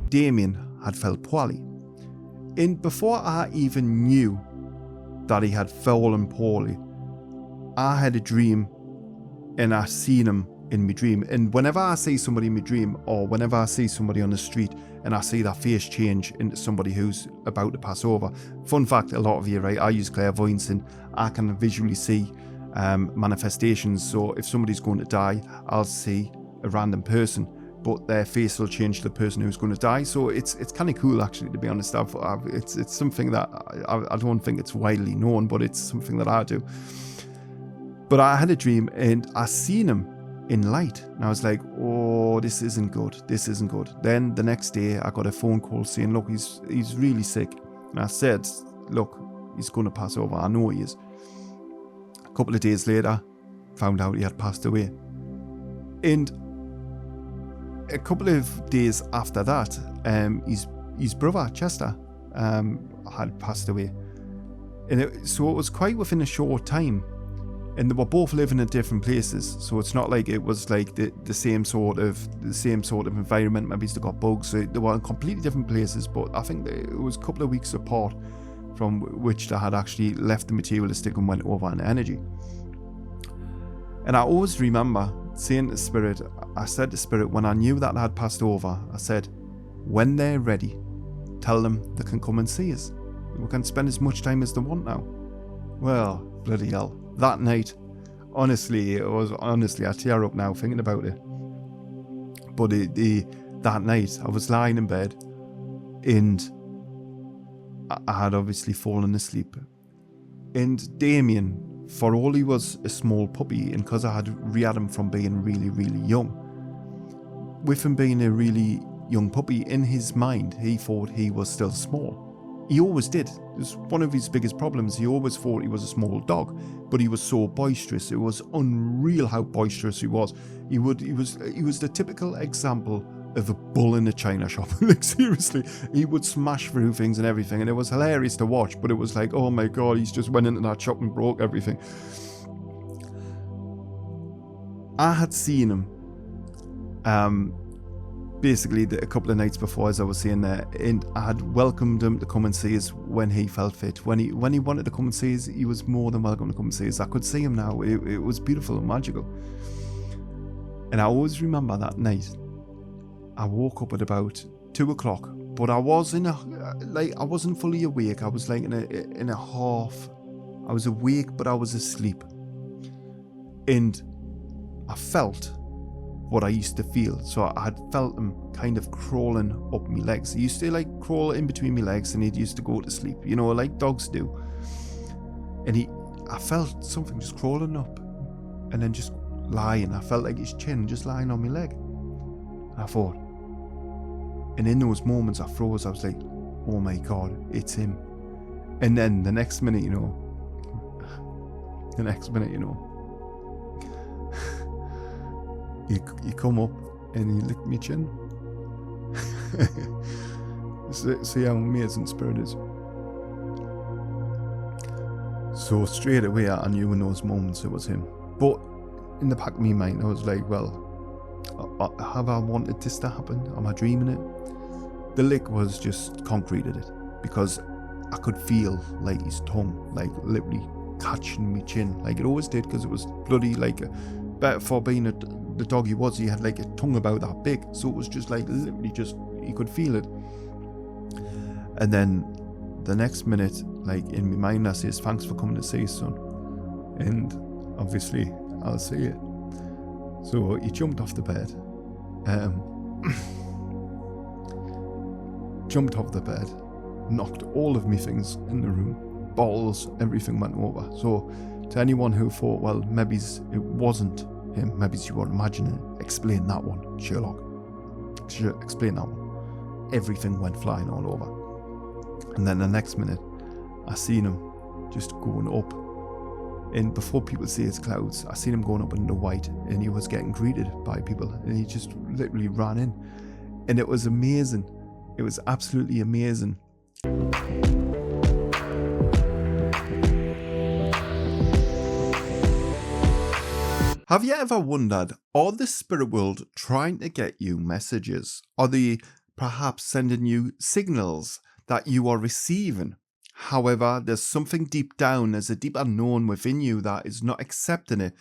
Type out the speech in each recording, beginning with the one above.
Damien had felt poorly. And before I even knew that he had fallen poorly, I had a dream and I seen him in my dream. And whenever I see somebody in my dream, or whenever I see somebody on the street and I see that face change into somebody who's about to pass over. Fun fact, a lot of you, right, I use clairvoyance and I can visually see manifestations. So if somebody's going to die, I'll see a random person, but their face will change to the person who's going to die. So it's kind of cool, actually, to be honest. It's something that I don't think it's widely known, but it's something that I do. But I had a dream and I seen him in light, and I was like, oh, this isn't good. Then the next day I got a phone call saying, look, he's really sick. And I said, look, he's going to pass over. I know he is. A couple of days later, found out he had passed away. And a couple of days after that, his brother Chester had passed away, and so it was quite within a short time. And they were both living in different places, so it's not like it was like the same sort of environment. Maybe they got bugs. So they were in completely different places, but I think it was a couple of weeks apart from which they had actually left the materialistic and went over in energy. And I always remember saying to Spirit, I said to Spirit, when I knew that they had passed over, I said, when they're ready, tell them they can come and see us. We can spend as much time as they want now. Well, bloody hell. That night, honestly, I tear up now thinking about it. But that night, I was lying in bed and I had obviously fallen asleep. And Damien, for all he was a small puppy, and because I had reared him from being really, really young, with him being a really young puppy, in his mind, he thought he was still small. He always did. It was one of his biggest problems. He always thought he was a small dog, but he was so boisterous. It was unreal how boisterous he was. He was the typical example of a bull in a china shop. Like, seriously, he would smash through things and everything, and it was hilarious to watch. But it was like, oh my god, he's just went into that shop and broke everything. I had seen him. Basically a couple of nights before, as I was saying there, and I had welcomed him to come and see us when he felt fit. When he wanted to come and see us, he was more than welcome to come and see us. I could see him now. It was beautiful and magical. And I always remember that night. I woke up at about 2 o'clock, but I was I wasn't fully awake. I was like in a half. I was awake, but I was asleep. And I felt what I used to feel. So I had felt him kind of crawling up my legs. He used to like crawl in between my legs and he used to go to sleep, you know, like dogs do. And I felt something just crawling up and then just lying. I felt like his chin just lying on my leg. And I thought, and in those moments I froze. I was like, oh my god, it's him. And then the next minute, you know, he come up and he licked me chin. See how amazing Spirit is. So straight away I knew in those moments it was him. But in the back of my mind I was like, well, have I wanted this to happen? Am I dreaming it? The lick was just concreted it, because I could feel like his tongue like literally catching me chin, like it always did, because it was bloody like but for being the dog he was, he had like a tongue about that big, so it was just like literally just, you could feel it. And then the next minute, like in my mind I says, thanks for coming to see us, son. And obviously I'll see it. So he jumped off the bed, knocked all of me things in the room, balls, everything went over. So to anyone who thought, well, maybe it wasn't him, maybe you were imagining, explain that one, Sherlock. Explain that one. Everything went flying all over. And then the next minute, I seen him just going up. And before people see his clouds, I seen him going up into white, and he was getting greeted by people, and he just literally ran in. And it was amazing. It was absolutely amazing. Have you ever wondered, are the spirit world trying to get you messages? Are they perhaps sending you signals that you are receiving. However, there's something deep down, there's a deep unknown within you that is not accepting it.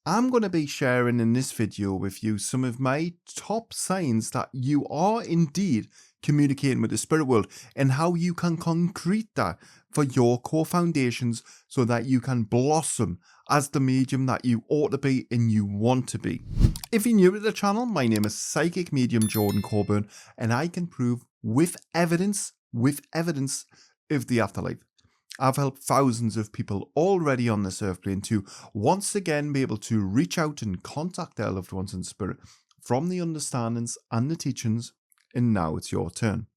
I'm going to be sharing in this video with you some of my top signs that you are indeed communicating with the spirit world and how you can concrete that for your core foundations so that you can blossom as the medium that you ought to be and you want to be. If you're new to the channel, my name is Psychic Medium Jordan Coburn, and I can prove with evidence of the afterlife. I've helped thousands of people already on this earth plane to once again be able to reach out and contact their loved ones in spirit from the understandings and the teachings, and now it's your turn.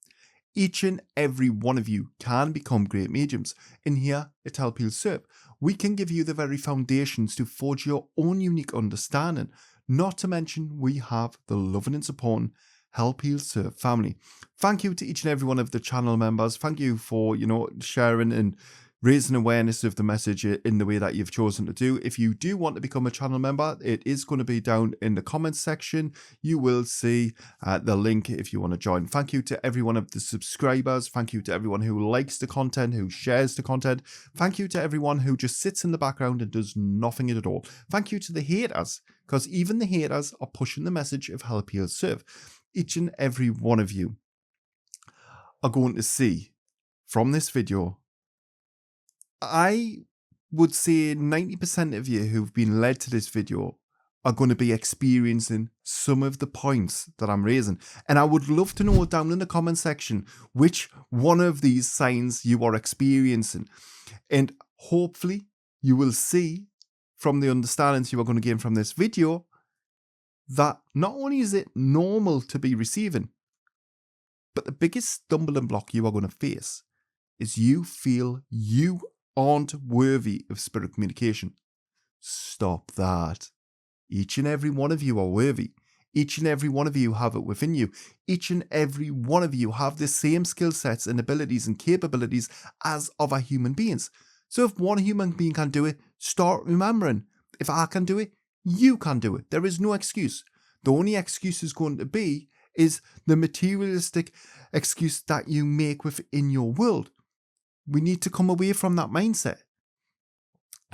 Each and every one of you can become great mediums, and here at Help Heal Serve, we can give you the very foundations to forge your own unique understanding. Not to mention, we have the loving and supporting Help Heal Serve family. Thank you to each and every one of the channel members. Thank you for, sharing and raising awareness of the message in the way that you've chosen to do. If you do want to become a channel member, it is going to be down in the comments section. You will see the link if you want to join. Thank you to every one of the subscribers. Thank you to everyone who likes the content, who shares the content. Thank you to everyone who just sits in the background and does nothing at all. Thank you to the haters, because even the haters are pushing the message of Help Heal Serve. Each and every one of you are going to see from this video, I would say 90% of you who've been led to this video are going to be experiencing some of the points that I'm raising. And I would love to know down in the comment section which one of these signs you are experiencing. And hopefully you will see from the understandings you are going to gain from this video that not only is it normal to be receiving, but the biggest stumbling block you are going to face is you feel you aren't worthy of spirit communication. Stop that. Each and every one of you are worthy. Each and every one of you have it within you. Each and every one of you have the same skill sets and abilities and capabilities as other human beings. So if one human being can do it, start remembering, if I can do it, you can do it. There is no excuse. The only excuse is going to be is the materialistic excuse that you make within your world. We need to come away from that mindset.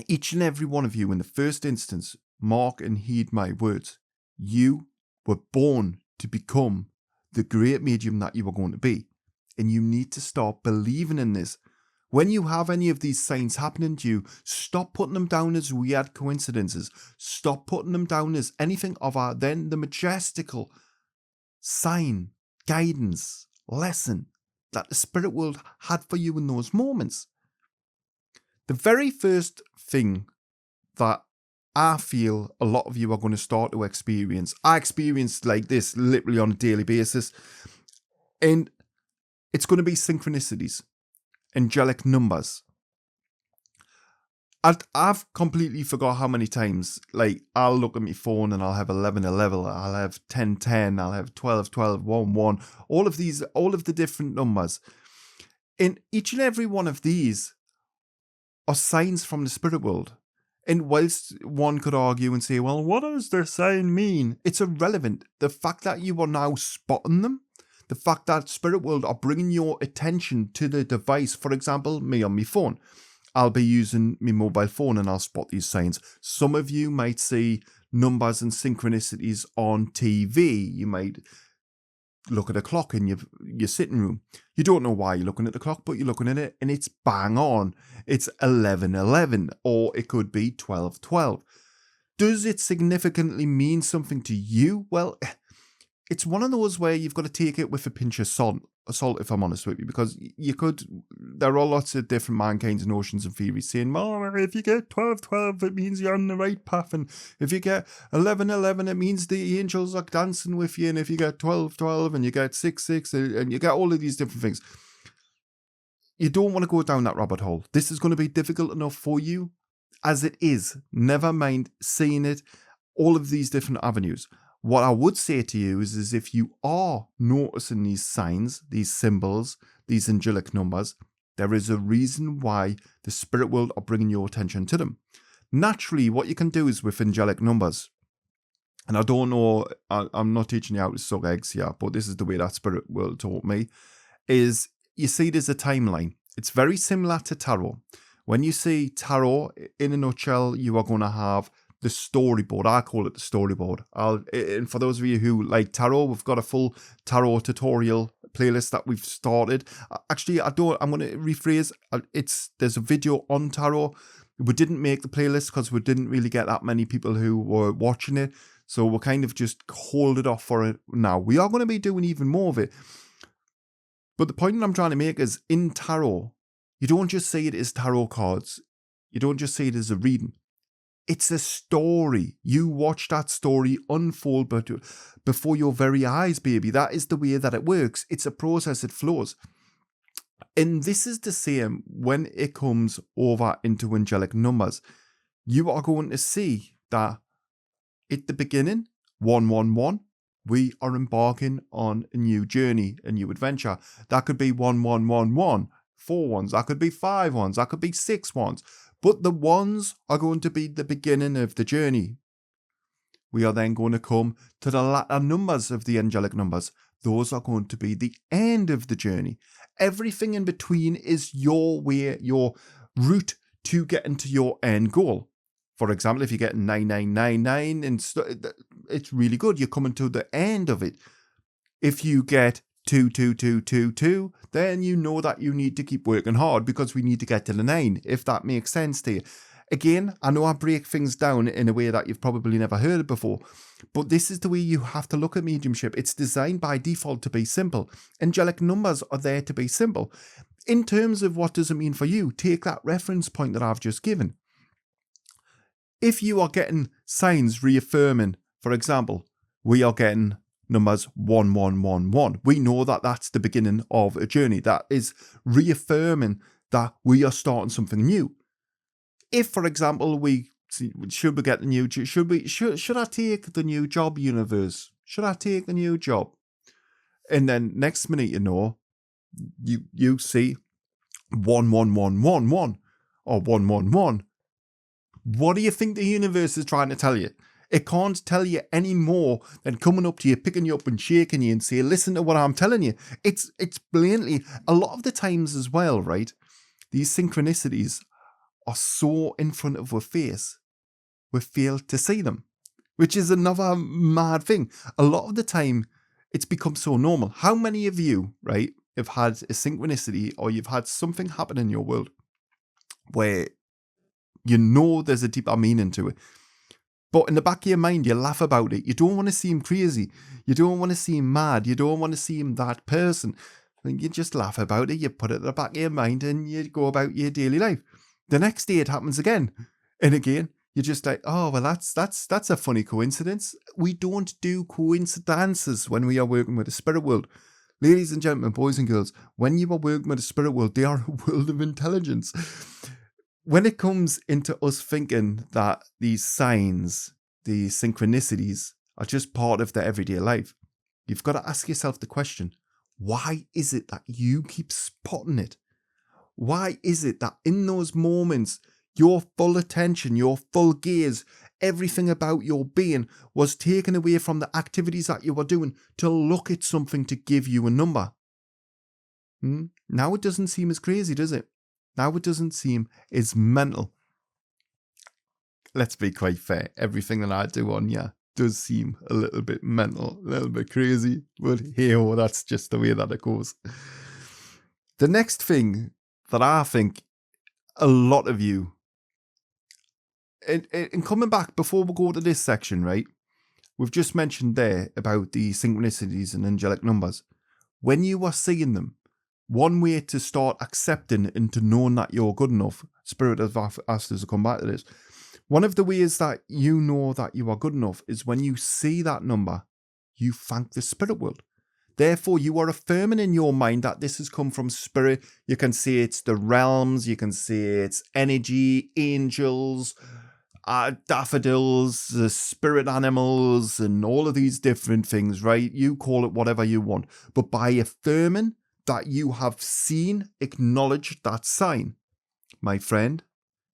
Each and every one of you, in the first instance, mark and heed my words. You were born to become the great medium that you are going to be. And you need to start believing in this. When you have any of these signs happening to you, stop putting them down as weird coincidences. Stop putting them down as anything other than the majestical sign, guidance, lesson that the spirit world had for you in those moments. The very first thing that I feel a lot of you are going to start to experience, I experience like this literally on a daily basis, and it's going to be synchronicities. Angelic numbers. I've completely forgot how many times, like, I'll look at my phone and I'll have 1111, I'll have 1010, I'll have 1212, 11, all of the different numbers. And each and every one of these are signs from the spirit world. And whilst one could argue and say, well, what does their sign mean? It's irrelevant. The fact that you are now spotting them, the fact that spirit world are bringing your attention to the device, for example, me on my phone. I'll be using my mobile phone and I'll spot these signs. Some of you might see numbers and synchronicities on TV. You might look at a clock in your sitting room. You don't know why you're looking at the clock, but you're looking at it and it's bang on. It's 11:11, or it could be 12:12. Does it significantly mean something to you? Well, it's one of those where you've got to take it with a pinch of salt, if I'm honest with you, because there are lots of different mankind's notions and theories saying, well, if you get 12:12, it means you're on the right path, and if you get 11:11, it means the angels are dancing with you, and if you get 12:12 and you get 6:6, and you get all of these different things. You don't want to go down that rabbit hole. This is going to be difficult enough for you as it is. Never mind seeing it, all of these different avenues. What I would say to you is if you are noticing these signs, these symbols, these angelic numbers, there is a reason why the spirit world are bringing your attention to them. Naturally, what you can do is with angelic numbers, And I don't know, I'm not teaching you how to suck eggs here, but this is the way that spirit world taught me, is you see there's a timeline. It's very similar to tarot. When you see tarot, in a nutshell, you are going to have the storyboard. I call it the storyboard. And for those of you who like tarot, we've got a full tarot tutorial playlist that we've started. Actually, I'm going to rephrase. There's a video on tarot. We didn't make the playlist because we didn't really get that many people who were watching it. So we'll kind of just hold it off for it now. We are going to be doing even more of it. But the point that I'm trying to make is in tarot, you don't just see it as tarot cards. You don't just see it as a reading. It's a story. You watch that story unfold before your very eyes, baby. That is the way that it works. It's a process. It flows. And this is the same when it comes over into angelic numbers. You are going to see that at the beginning, 111, we are embarking on a new journey, a new adventure. That could be 1111, 4 ones. That could be 5 ones. That could be 6 ones. But the ones are going to be the beginning of the journey. We are then going to come to the latter numbers of the angelic numbers. Those are going to be the end of the journey. Everything in between is your way, your route to getting to your end goal. For example, if you get 9999, it's really good. You're coming to the end of it. If you get 22222, then you know that you need to keep working hard because we need to get to the 9, if that makes sense to you. Again, I know I break things down in a way that you've probably never heard it before, but this is the way you have to look at mediumship. It's designed by default to be simple. Angelic numbers are there to be simple. In terms of what does it mean for you, take that reference point that I've just given. If you are getting signs reaffirming, for example, we are getting numbers 1111. We know that that's the beginning of a journey. That is reaffirming that we are starting something new. If, for example, should we get the new, should I take the new job, universe? Should I take the new job? And then next minute, you see 11111 or 111. What do you think the universe is trying to tell you? It can't tell you any more than coming up to you, picking you up and shaking you and say, listen to what I'm telling you. It's blatantly, a lot of the times as well, right? These synchronicities are so in front of our face, we fail to see them, which is another mad thing. A lot of the time, it's become so normal. How many of you, right, have had a synchronicity or you've had something happen in your world where you know there's a deeper meaning to it, but in the back of your mind, you laugh about it. You don't want to seem crazy. You don't want to seem mad. You don't want to seem that person. And you just laugh about it. You put it in the back of your mind and you go about your daily life. The next day it happens again. And again, you're just like, oh, well, that's a funny coincidence. We don't do coincidences when we are working with the spirit world. Ladies and gentlemen, boys and girls, when you are working with the spirit world, they are a world of intelligence. When it comes into us thinking that these signs, these synchronicities are just part of their everyday life, you've got to ask yourself the question, why is it that you keep spotting it? Why is it that in those moments, your full attention, your full gaze, everything about your being was taken away from the activities that you were doing to look at something to give you a number? Now it doesn't seem as crazy, does it? Now it doesn't seem as mental. Let's be quite fair. Everything that I do on here does seem a little bit mental, a little bit crazy. But hey, that's just the way that it goes. The next thing that I think a lot of you, and coming back before we go to this section, right? We've just mentioned there about the synchronicities and angelic numbers. When you are seeing them, one way to start accepting and to knowing that you're good enough, Spirit has asked us to come back to this. One of the ways that you know that you are good enough is when you see that number, you thank the spirit world. Therefore, you are affirming in your mind that this has come from spirit. You can say it's the realms, you can say it's energy, angels, daffodils, the spirit animals, and all of these different things, right? You call it whatever you want. But by affirming that you have seen, acknowledged that sign, my friend,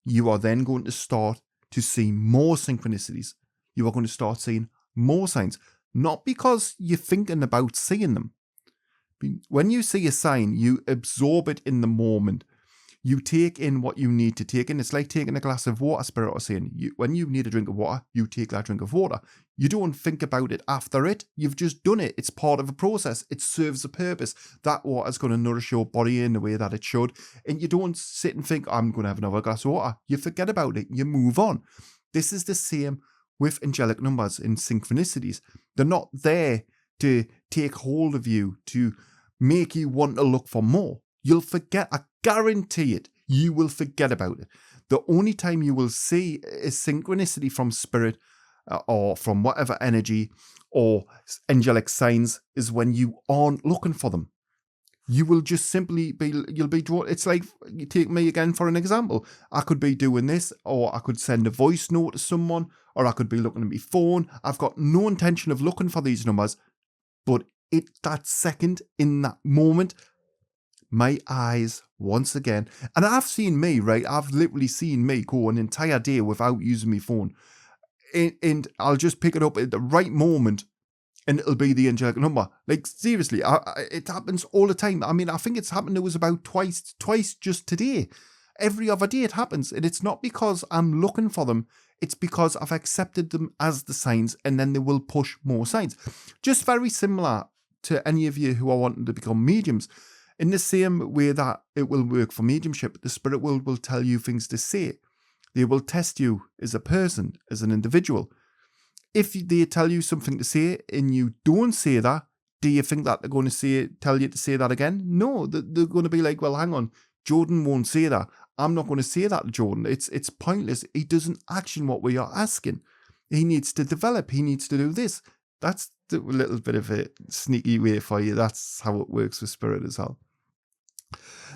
you are then going to start to see more synchronicities. You are going to start seeing more signs. Not because you're thinking about seeing them. When you see a sign, you absorb it in the moment. You take in what you need to take in. It's like taking a glass of water, Spirit was saying. When you need a drink of water, you take that drink of water. You don't think about it after it. You've just done it. It's part of a process. It serves a purpose. That water is going to nourish your body in the way that it should. And you don't sit and think, I'm going to have another glass of water. You forget about it. You move on. This is the same with angelic numbers and synchronicities. They're not there to take hold of you, to make you want to look for more. You'll forget. I guarantee it. You will forget about it. The only time you will see a synchronicity from spirit or from whatever energy or angelic signs is when you aren't looking for them. You will just simply you'll be drawn. It's like, you take me again for an example. I could be doing this, or I could send a voice note to someone, or I could be looking at my phone. I've got no intention of looking for these numbers, but that second, in that moment, my eyes once again, and I've seen me, right? I've literally seen me go an entire day without using my phone, and I'll just pick it up at the right moment, and it'll be the angelic number. Like, seriously, it happens all the time. I mean, I think it's happened to us about twice just today. Every other day it happens, and it's not because I'm looking for them. It's because I've accepted them as the signs, and then they will push more signs. Just very similar to any of you who are wanting to become mediums. In the same way that it will work for mediumship, the spirit world will tell you things to say. They will test you as a person, as an individual. If they tell you something to say and you don't say that, do you think that they're going to tell you to say that again? No, they're going to be like, well, hang on, Jordan won't say that. I'm not going to say that to Jordan. It's pointless. He doesn't action what we are asking. He needs to develop. He needs to do this. That's a little bit of a sneaky way for you. That's how it works with spirit as well.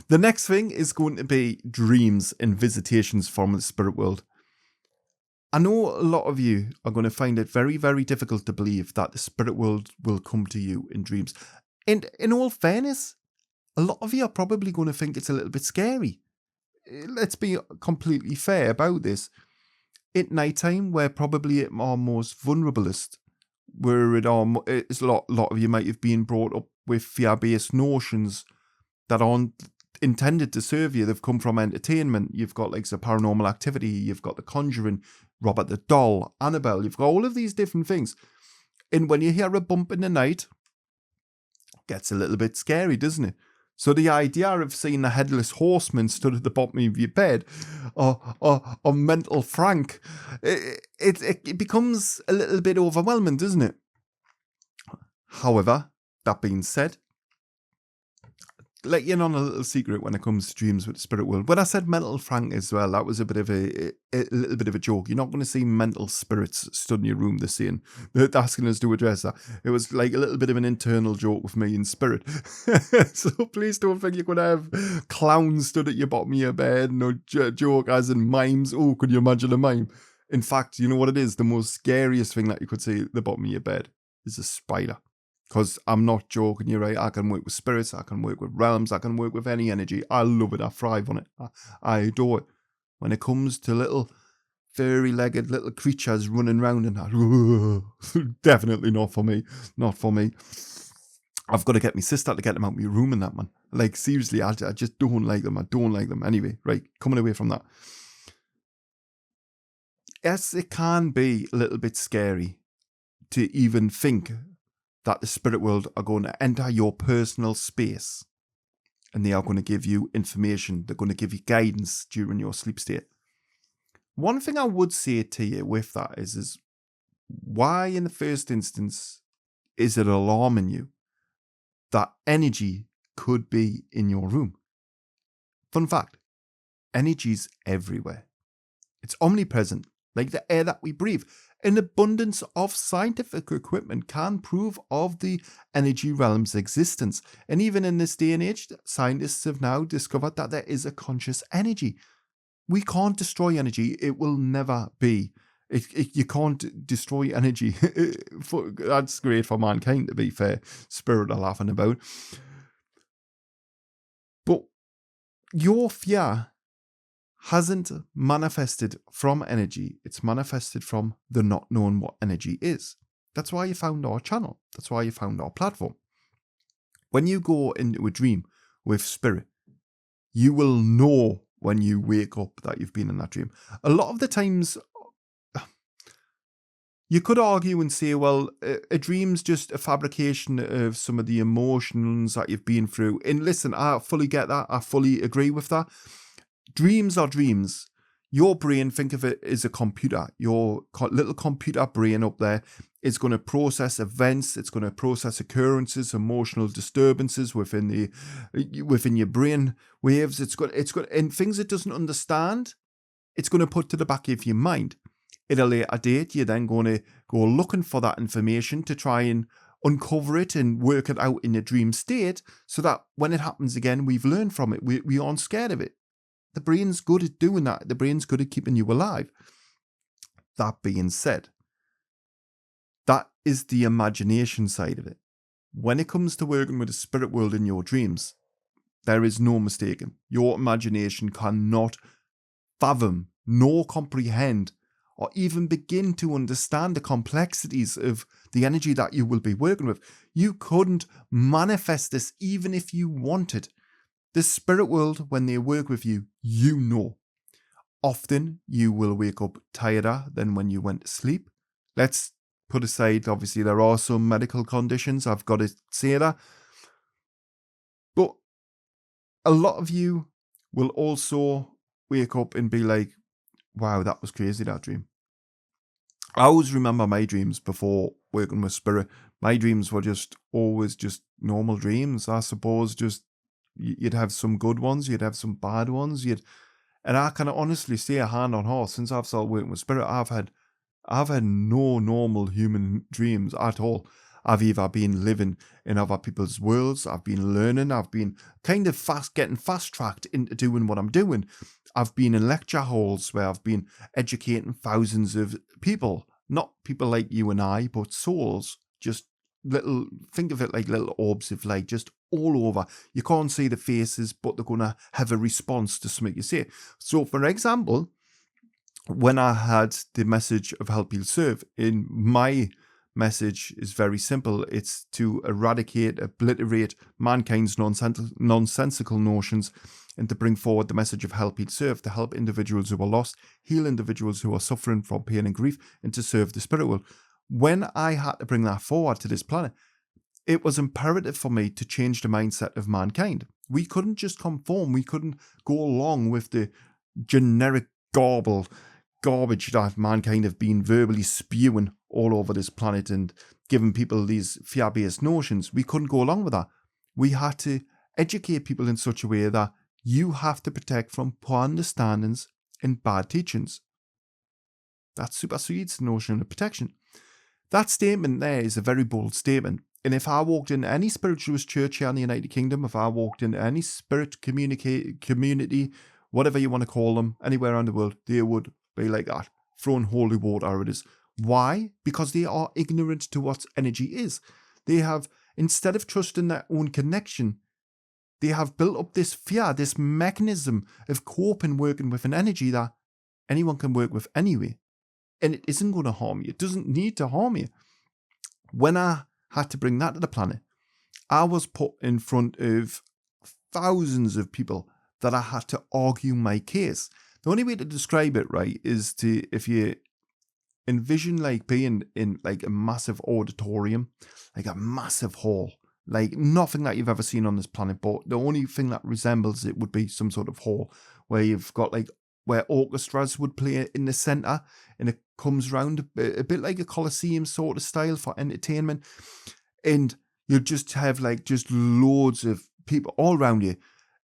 The next thing is going to be dreams and visitations from the spirit world. I know a lot of you are going to find it very, very difficult to believe that the spirit world will come to you in dreams. And in all fairness, a lot of you are probably going to think it's a little bit scary. Let's be completely fair about this. At night time, we're probably at our most vulnerablest. It's a lot of you might have been brought up with fear-based notions that aren't intended to serve you. They've come from entertainment. You've got like the Paranormal Activity, you've got The Conjuring, Robert the Doll, Annabelle. You've got all of these different things. And when you hear a bump in the night, it gets a little bit scary, doesn't it? So the idea of seeing a headless horseman stood at the bottom of your bed, or mental Frank, it becomes a little bit overwhelming, doesn't it? However, that being said, let you in on a little secret when it comes to dreams with the spirit world. When I said mental Frank as well, that was a little bit of a joke. You're not going to see mental spirits stood in your room this scene. They're asking us to address that. It was like a little bit of an internal joke with me in spirit. So please don't think you're going to have clowns stood at your bottom of your bed. No joke as in mimes. Oh, could you imagine a mime? In fact, you know what it is? The most scariest thing that you could see at the bottom of your bed is a spider. Because I'm not joking, you're right. I can work with spirits, I can work with realms, I can work with any energy. I love it, I thrive on it, I adore it. When it comes to little furry-legged little creatures running around and that, definitely not for me, not for me. I've got to get my sister to get them out of my room in that, man. Like, seriously, I just don't like them, I don't like them. Anyway, right, coming away from that. Yes, it can be a little bit scary to even think that the spirit world are going to enter your personal space and they are going to give you information. They're going to give you guidance during your sleep state. One thing I would say to you with that is why in the first instance is it alarming you that energy could be in your room? Fun fact, energy's everywhere. It's omnipresent, like the air that we breathe. An abundance of scientific equipment can prove of the energy realm's existence. And even in this day and age, scientists have now discovered that there is a conscious energy. We can't destroy energy. It will never be. You can't destroy energy. That's great for mankind, to be fair. Spirit are laughing about. But your fear hasn't manifested from energy. It's manifested from the not knowing what energy is. That's why you found our channel. That's why you found our platform. When you go into a dream with spirit, you will know when you wake up that you've been in that dream. A lot of the times, you could argue and say, well, a dream's just a fabrication of some of the emotions that you've been through. And listen, I fully get that. I fully agree with that. Dreams are dreams. Your brain, think of it as a computer. Your little computer brain up there is going to process events. It's going to process occurrences, emotional disturbances within your brain waves. It's got and things it doesn't understand, it's going to put to the back of your mind. At a later date, you're then going to go looking for that information to try and uncover it and work it out in a dream state, so that when it happens again, we've learned from it. We aren't scared of it. The brain's good at doing that. The brain's good at keeping you alive. That being said, that is the imagination side of it. When it comes to working with the spirit world in your dreams, there is no mistaking. Your imagination cannot fathom, nor comprehend, or even begin to understand the complexities of the energy that you will be working with. You couldn't manifest this even if you wanted. The spirit world, when they work with you, you know. Often you will wake up tireder than when you went to sleep. Let's put aside, obviously, there are some medical conditions, I've got to say that. But a lot of you will also wake up and be like, wow, that was crazy, that dream. I always remember my dreams before working with spirit. My dreams were always just normal dreams, I suppose. Just you'd have some good ones, you'd have some bad ones, and I can honestly say, a hand on heart, since I've started working with spirit, I've had no normal human dreams at all. I've either been living in other people's worlds, I've been learning, I've been kind of getting fast-tracked into doing what I'm doing. I've been in lecture halls where I've been educating thousands of people, not people like you and I, but souls, just think of it like little orbs of light, just all over. You can't see the faces, but they're going to have a response to something you say. So, for example, when I had the message of help, heal, serve, in my message is very simple. It's to eradicate, obliterate mankind's nonsensical notions, and to bring forward the message of help, heal, serve, to help individuals who are lost, heal individuals who are suffering from pain and grief, and to serve the spirit world. When I had to bring that forward to this planet, it was imperative for me to change the mindset of mankind. We couldn't just conform. We couldn't go along with the generic garbage that mankind have been verbally spewing all over this planet and giving people these fear-based notions. We couldn't go along with that. We had to educate people in such a way that you have to protect from poor understandings and bad teachings. That supersedes the notion of protection. That statement there is a very bold statement. And if I walked into any spiritualist church here in the United Kingdom, if I walked into any spirit community, whatever you want to call them, anywhere around the world, they would be like that, throwing holy water at us. Why? Because they are ignorant to what energy is. They have, instead of trusting their own connection, they have built up this fear, this mechanism of coping, working with an energy that anyone can work with anyway. And it isn't going to harm you. It doesn't need to harm you. When I had to bring that to the planet, I was put in front of thousands of people that I had to argue my case. The only way to describe it, right, is to, if you envision like being in like a massive auditorium, like a massive hall, like nothing that you've ever seen on this planet, but the only thing that resembles it would be some sort of hall where you've got like where orchestras would play in the center, and it comes round a bit like a Colosseum sort of style for entertainment, and you'll just have like just loads of people all around you.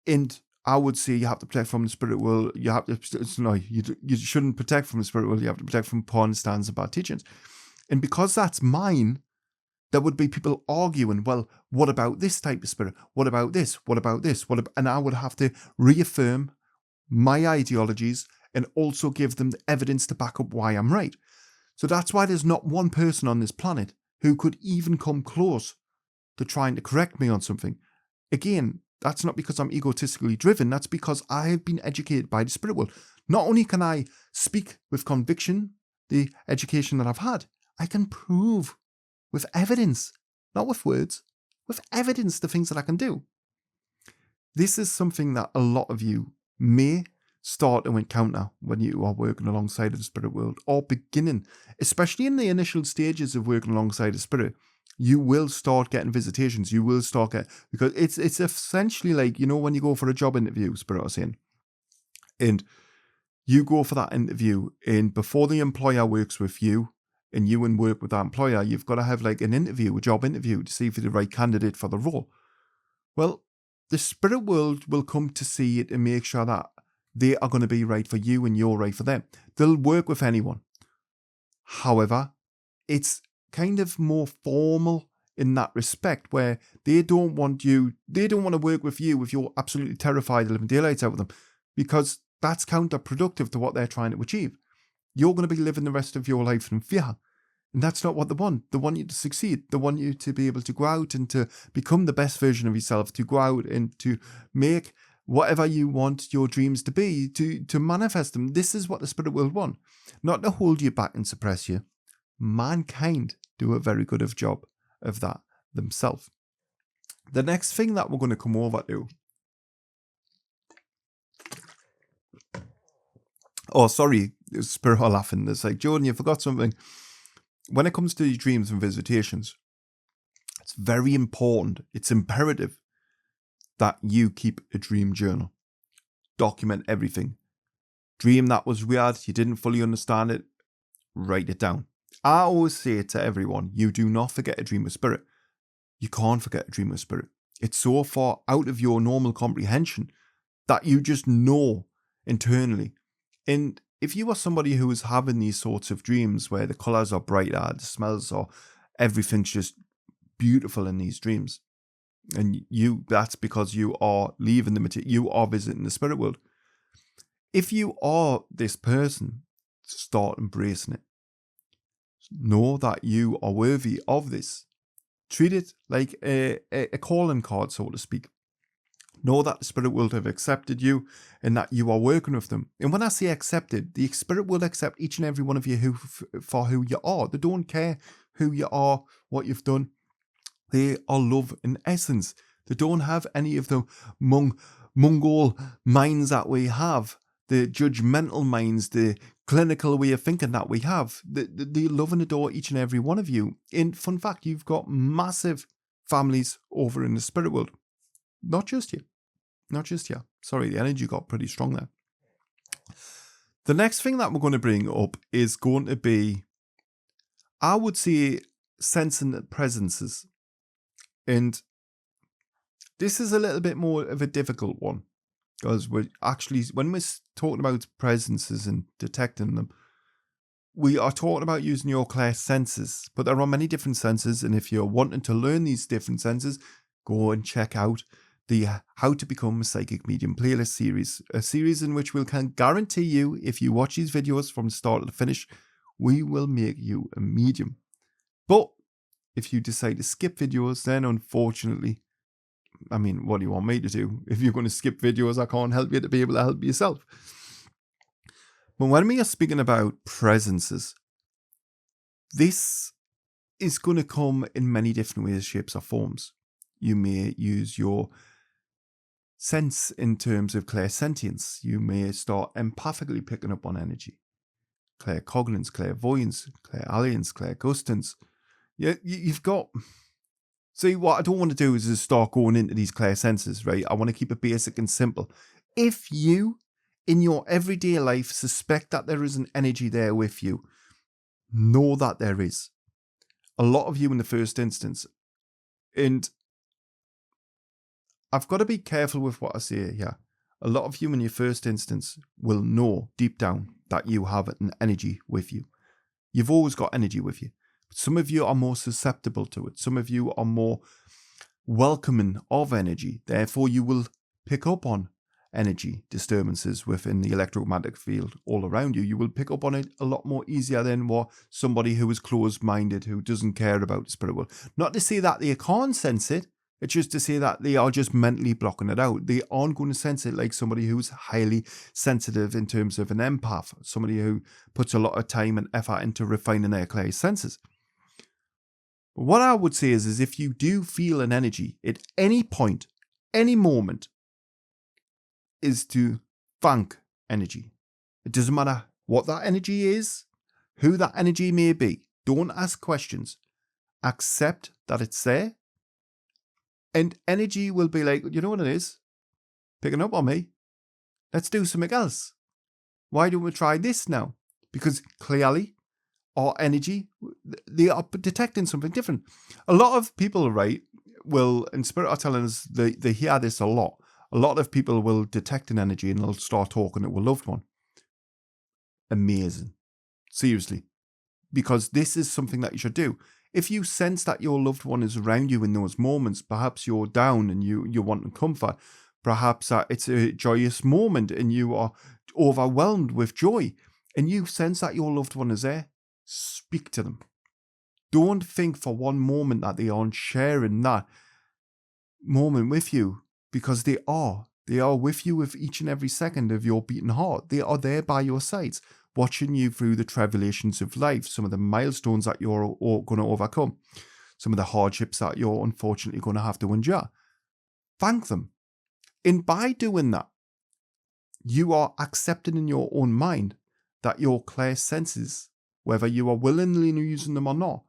And I would say you have to protect from the spirit world. You have to, no, you shouldn't protect from the spirit world. You have to protect from porn stands and bad teachings. And because that's mine, there would be people arguing, well, what about this type of spirit? What about this? What about this? And I would have to reaffirm my ideologies and also give them the evidence to back up why I'm right. So that's why there's not one person on this planet who could even come close to trying to correct me on something. Again, that's not because I'm egotistically driven. That's because I have been educated by the spirit world. Not only can I speak with conviction, the education that I've had, I can prove with evidence, not with words, with evidence, the things that I can do. This is something that a lot of you may start to encounter when you are working alongside the spirit world, or beginning, especially in the initial stages of working alongside the spirit. You will start getting visitations. You will start because it's essentially like, when you go for a job interview, spirit was saying, and you go for that interview, and before the employer works with you and you and work with that employer, you've got to have like an interview, a job interview, to see if you're the right candidate for the role. Well, the spirit world will come to see it and make sure that they are going to be right for you and you're right for them. They'll work with anyone. However, it's kind of more formal in that respect, where they don't want to work with you if you're absolutely terrified of living daylights out of them, because that's counterproductive to what they're trying to achieve. You're going to be living the rest of your life in fear. And that's not what they want. They want you to succeed. They want you to be able to go out and to become the best version of yourself, to go out and to make whatever you want your dreams to be, to manifest them. This is what the spirit world want. Not to hold you back and suppress you. Mankind do a very good job of that themselves. The next thing that we're going to come over to. Oh, sorry, spirit are laughing. It's like, Jordan, you forgot something. When it comes to your dreams and visitations, it's very important. It's imperative that you keep a dream journal. Document everything. Dream that was weird, you didn't fully understand it, write it down. I always say to everyone, you do not forget a dream of spirit. You can't forget a dream of spirit. It's so far out of your normal comprehension that you just know internally. And if you are somebody who is having these sorts of dreams where the colours are brighter, the smells are, everything's just beautiful in these dreams, and that's because you are leaving the material, you are visiting the spirit world. If you are this person, start embracing it. Know that you are worthy of this. Treat it like a calling card, so to speak. Know that the spirit world have accepted you and that you are working with them. And when I say accepted, the spirit will accept each and every one of you for who you are. They don't care who you are, what you've done. They are love in essence. They don't have any of the Mongol minds that we have, the judgmental minds, the clinical way of thinking that we have. They love and adore each and every one of you. In fun fact, you've got massive families over in the spirit world. Not just you. Sorry, the energy got pretty strong there. The next thing that we're going to bring up is going to be, I would say, sensing presences. And this is a little bit more of a difficult one, because we're actually, when we're talking about presences and detecting them, we are talking about using your Clairsenses, but there are many different senses. And if you're wanting to learn these different senses, go and check out the How to Become a Psychic Medium playlist series, a series in which we can guarantee you, if you watch these videos from the start to the finish, we will make you a medium. But if you decide to skip videos, then unfortunately, I mean, what do you want me to do? If you're going to skip videos, I can't help you to be able to help yourself. But when we are speaking about presences, this is going to come in many different ways, shapes, or forms. You may use your sense in terms of clairsentience. You may start empathically picking up on energy. Claircognizance, clairvoyance, clairalience, clairgustance. You've got... See, what I don't want to do is just start going into these clairsenses, right? I want to keep it basic and simple. If you, in your everyday life, suspect that there is an energy there with you, know that there is. A lot of you in the first instance. And I've got to be careful with what I say here. A lot of you in your first instance will know deep down that you have an energy with you. You've always got energy with you. Some of you are more susceptible to it. Some of you are more welcoming of energy. Therefore, you will pick up on energy disturbances within the electromagnetic field all around you. You will pick up on it a lot more easier than what somebody who is closed-minded, who doesn't care about the spirit world. Not to say that they can't sense it. It's just to say that they are just mentally blocking it out. They aren't going to sense it like somebody who's highly sensitive in terms of an empath, somebody who puts a lot of time and effort into refining their clairsenses. But what I would say is if you do feel an energy at any point, any moment, is to thank energy. It doesn't matter what that energy is, who that energy may be. Don't ask questions. Accept that it's there. And energy will be like, you know what it is? Picking up on me. Let's do something else. Why don't we try this now? Because clearly, our energy, they are detecting something different. A lot of people, right, will, in spirit are telling us, they hear this a lot. A lot of people will detect an energy and they'll start talking to a loved one. Amazing. Seriously. Because this is something that you should do. If you sense that your loved one is around you in those moments, perhaps you're down and you're wanting comfort, perhaps it's a joyous moment and you are overwhelmed with joy, and you sense that your loved one is there, speak to them. Don't think for one moment that they aren't sharing that moment with you, because they are. They are with you with each and every second of your beating heart. They are there by your sides, watching you through the tribulations of life, some of the milestones that you're going to overcome, some of the hardships that you're unfortunately going to have to endure. Thank them. And by doing that, you are accepting in your own mind that your clairsenses, whether you are willingly using them or not,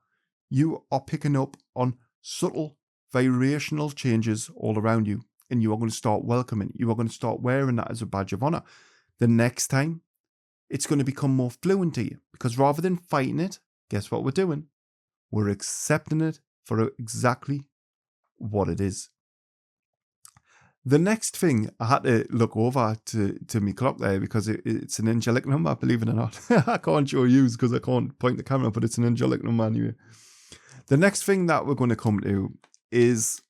you are picking up on subtle vibrational changes all around you. And you are going to start welcoming. You are going to start wearing that as a badge of honor. The next time, it's going to become more fluent to you. Because rather than fighting it, guess what we're doing? We're accepting it for exactly what it is. The next thing, I had to look over to my clock there because it's an angelic number, believe it or not. I can't show you because I can't point the camera, but it's an angelic number anyway. The next thing that we're going to come to is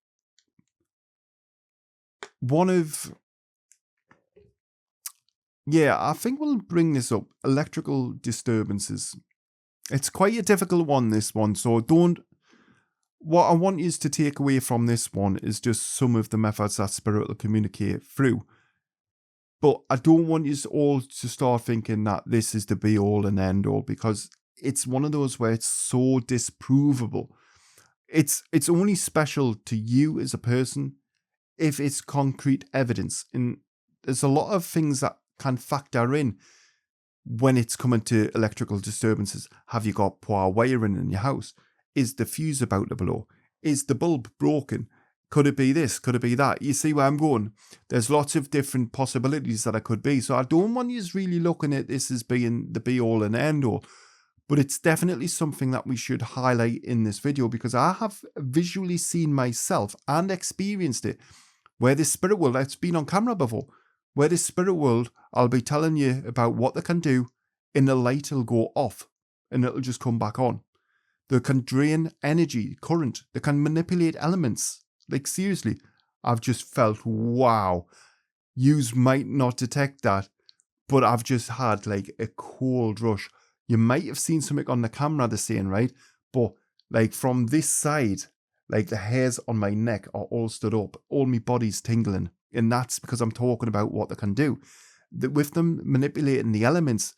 I think we'll bring this up. Electrical disturbances. It's quite a difficult one, this one. So what I want you to take away from this one is just some of the methods that spirit will communicate through. But I don't want you all to start thinking that this is the be all and end all, because it's one of those where it's so disprovable. It's only special to you as a person if it's concrete evidence. And there's a lot of things that can factor in when it's coming to electrical disturbances. Have you got poor wiring in your house? Is the fuse about to blow? Is the bulb broken? Could it be this? Could it be that? You see where I'm going? There's lots of different possibilities that it could be. So I don't want you really looking at this as being the be all and end all. But it's definitely something that we should highlight in this video, because I have visually seen myself and experienced it, where this spirit world, it's been on camera before, where this spirit world, I'll be telling you about what they can do, and the light will go off and it'll just come back on. They can drain energy, current. They can manipulate elements. Like seriously, I've just felt, wow, yous might not detect that, but I've just had like a cold rush. You might have seen something on the camera they're saying, right? But like from this side, like the hairs on my neck are all stood up. All my body's tingling. And that's because I'm talking about what they can do. With them manipulating the elements,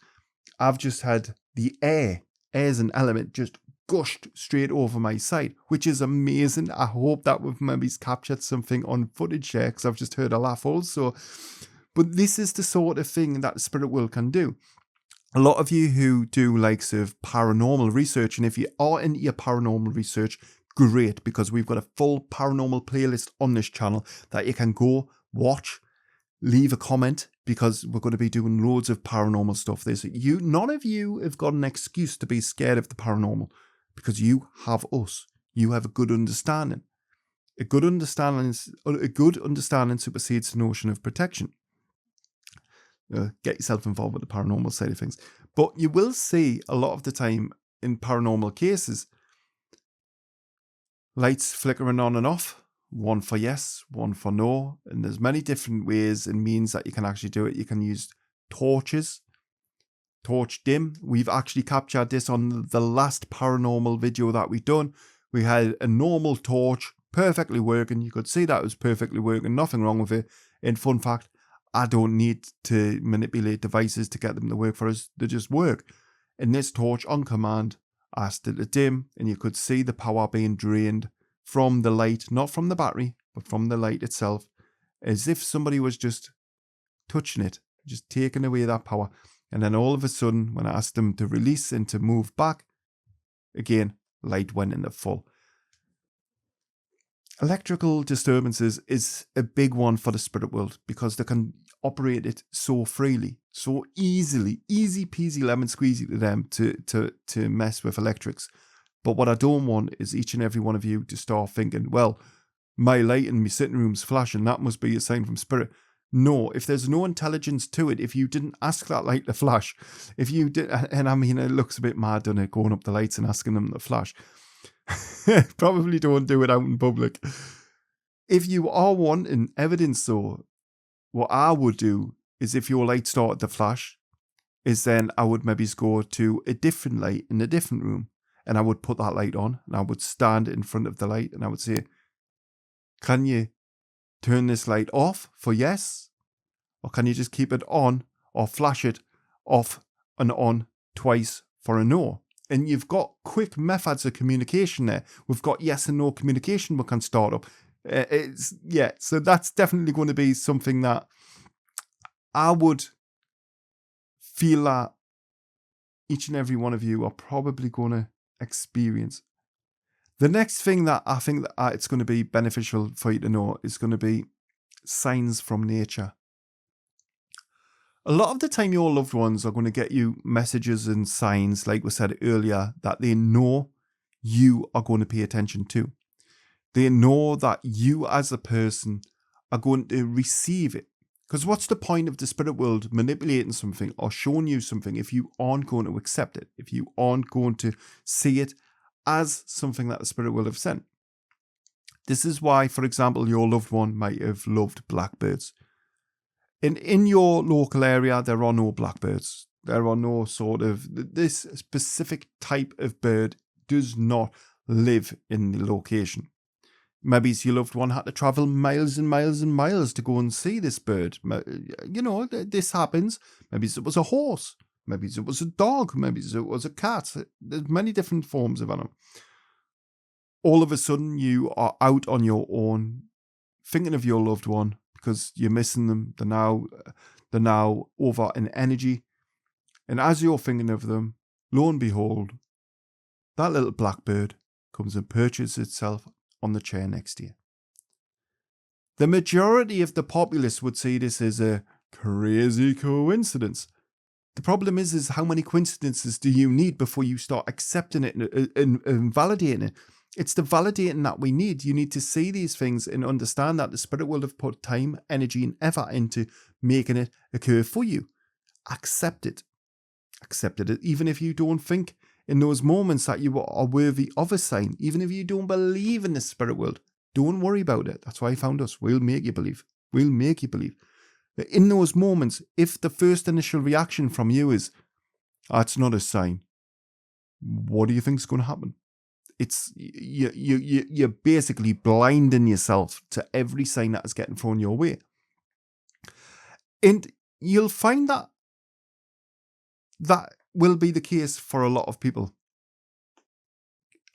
I've just had the air as an element just gushed straight over my side, which is amazing. I hope that we've maybe captured something on footage here, because I've just heard a laugh also. But this is the sort of thing that the spirit world can do. A lot of you who do likes of paranormal research, and if you are into your paranormal research, great, because we've got a full paranormal playlist on this channel that you can go watch, leave a comment, because we're going to be doing loads of paranormal stuff. None of you have got an excuse to be scared of the paranormal, because you have us. You have a good understanding. A good understanding supersedes the notion of protection. Get yourself involved with the paranormal side of things. But you will see a lot of the time in paranormal cases, lights flickering on and off, one for yes, one for no. And there's many different ways and means that you can actually do it. You can use torches, torch dim. We've actually captured this on the last paranormal video that we've done. We had a normal torch, perfectly working. You could see that it was perfectly working, nothing wrong with it. And fun fact, I don't need to manipulate devices to get them to work for us. They just work. And this torch on command, asked it to dim, and you could see the power being drained from the light, not from the battery, but from the light itself, as if somebody was just touching it, just taking away that power. And then all of a sudden, when I asked them to release and to move back, again, light went into full. Electrical disturbances is a big one for the spirit world because they can operate it so freely, so easily, easy peasy lemon squeezy to them to mess with electrics. But what I don't want is each and every one of you to start thinking, well, my light in my sitting room's flashing, that must be a sign from spirit. No, if there's no intelligence to it, if you didn't ask that light to flash, if you did, and I mean, it looks a bit mad, doesn't it, going up the lights and asking them to flash. Probably don't do it out in public. If you are wanting evidence though, what I would do is if your light started to flash, is then I would maybe go to a different light in a different room and I would put that light on and I would stand in front of the light and I would say, can you turn this light off for yes? Or can you just keep it on or flash it off and on twice for a no? And you've got quick methods of communication there. We've got yes and no communication we can start up. So that's definitely going to be something that I would feel that each and every one of you are probably going to experience. The next thing that I think that it's going to be beneficial for you to know is going to be signs from nature. A lot of the time your loved ones are going to get you messages and signs, like we said earlier, that they know you are going to pay attention to. They know that you as a person are going to receive it. Because what's the point of the spirit world manipulating something or showing you something if you aren't going to accept it, if you aren't going to see it as something that the spirit world have sent? This is why, for example, your loved one might have loved blackbirds. In your local area, there are no blackbirds. There are no sort of, this specific type of bird does not live in the location. Maybe your loved one had to travel miles and miles and miles to go and see this bird. You know, this happens. Maybe it was a horse. Maybe it was a dog. Maybe it was a cat. There's many different forms of animal. All of a sudden, you are out on your own, thinking of your loved one because you're missing them. They're now over in energy. And as you're thinking of them, lo and behold, that little blackbird comes and perches itself on the chair next to you. The majority of the populace would see this as a crazy coincidence. The problem is how many coincidences do you need before you start accepting it and validating it? It's the validating that we need. You need to see these things and understand that the spirit world have put time, energy, and effort into making it occur for you. Accept it. Accept it. Even if you don't think in those moments that you are worthy of a sign, even if you don't believe in the spirit world, don't worry about it. That's why I found us. We'll make you believe. We'll make you believe. In those moments, if the first initial reaction from you is, it's not a sign, what do you think is going to happen? It's you're basically blinding yourself to every sign that is getting thrown your way. And you'll find that will be the case for a lot of people.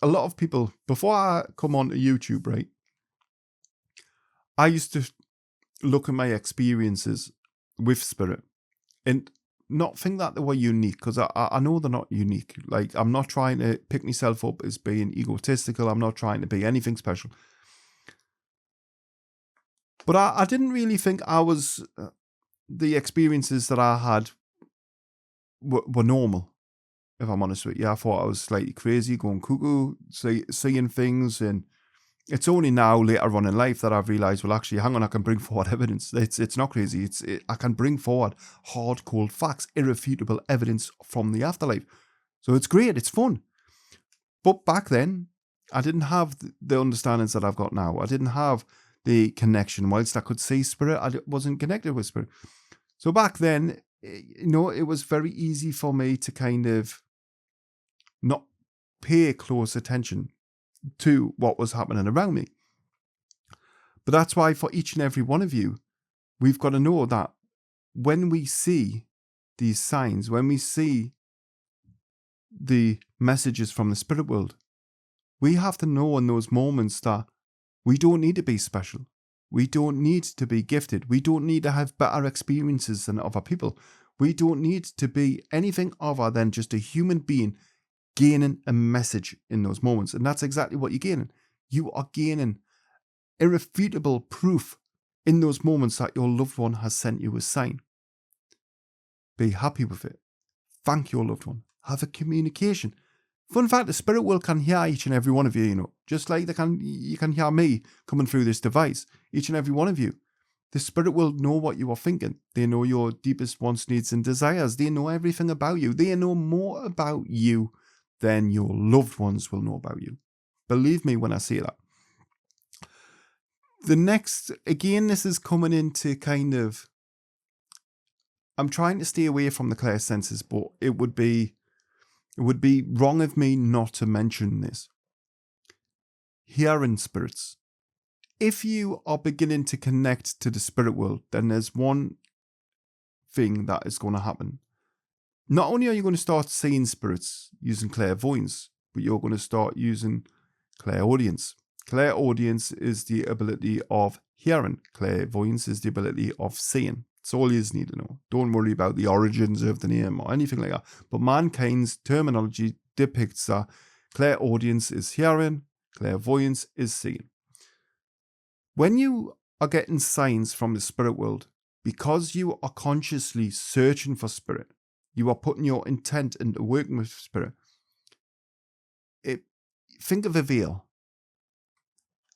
A lot of people, before I come on to YouTube, right, I used to look at my experiences with spirit and not think that they were unique, because I know they're not unique. Like, I'm not trying to pick myself up as being egotistical. I'm not trying to be anything special. But I didn't really think the experiences that I had were normal, if I'm honest with you. I thought I was slightly crazy, going cuckoo, seeing things, and it's only now, later on in life, that I've realised, well, actually, hang on, I can bring forward evidence. It's not crazy. I can bring forward hard, cold facts, irrefutable evidence from the afterlife. So it's great. It's fun. But back then, I didn't have the understandings that I've got now. I didn't have the connection. Whilst I could see spirit, I wasn't connected with spirit. So back then, it was very easy for me to kind of not pay close attention to what was happening around me. But that's why for each and every one of you, we've got to know that when we see these signs, when we see the messages from the spirit world. We have to know in those moments that we don't need to be special. We don't need to be gifted. We don't need to have better experiences than other people. We don't need to be anything other than just a human being gaining a message in those moments. And that's exactly what you're gaining. You are gaining irrefutable proof in those moments that your loved one has sent you a sign. Be happy with it. Thank your loved one. Have a communication. Fun fact, the spirit world can hear each and every one of you, just like you can hear me coming through this device, each and every one of you. The spirit world know what you are thinking. They know your deepest wants, needs and desires. They know everything about you. They know more about you than your loved ones will know about you. Believe me when I say that. The next, again, this is coming into I'm trying to stay away from the Clairsenses, but it would be wrong of me not to mention this. Hearing spirits. If you are beginning to connect to the spirit world, then there's one thing that is going to happen. Not only are you going to start seeing spirits using clairvoyance, but you're going to start using clairaudience. Clairaudience is the ability of hearing. Clairvoyance is the ability of seeing. That's all you need to know. Don't worry about the origins of the name or anything like that. But mankind's terminology depicts that clairaudience is hearing, clairvoyance is seeing. When you are getting signs from the spirit world, because you are consciously searching for spirit, you are putting your intent into working with spirit. Think of a veil.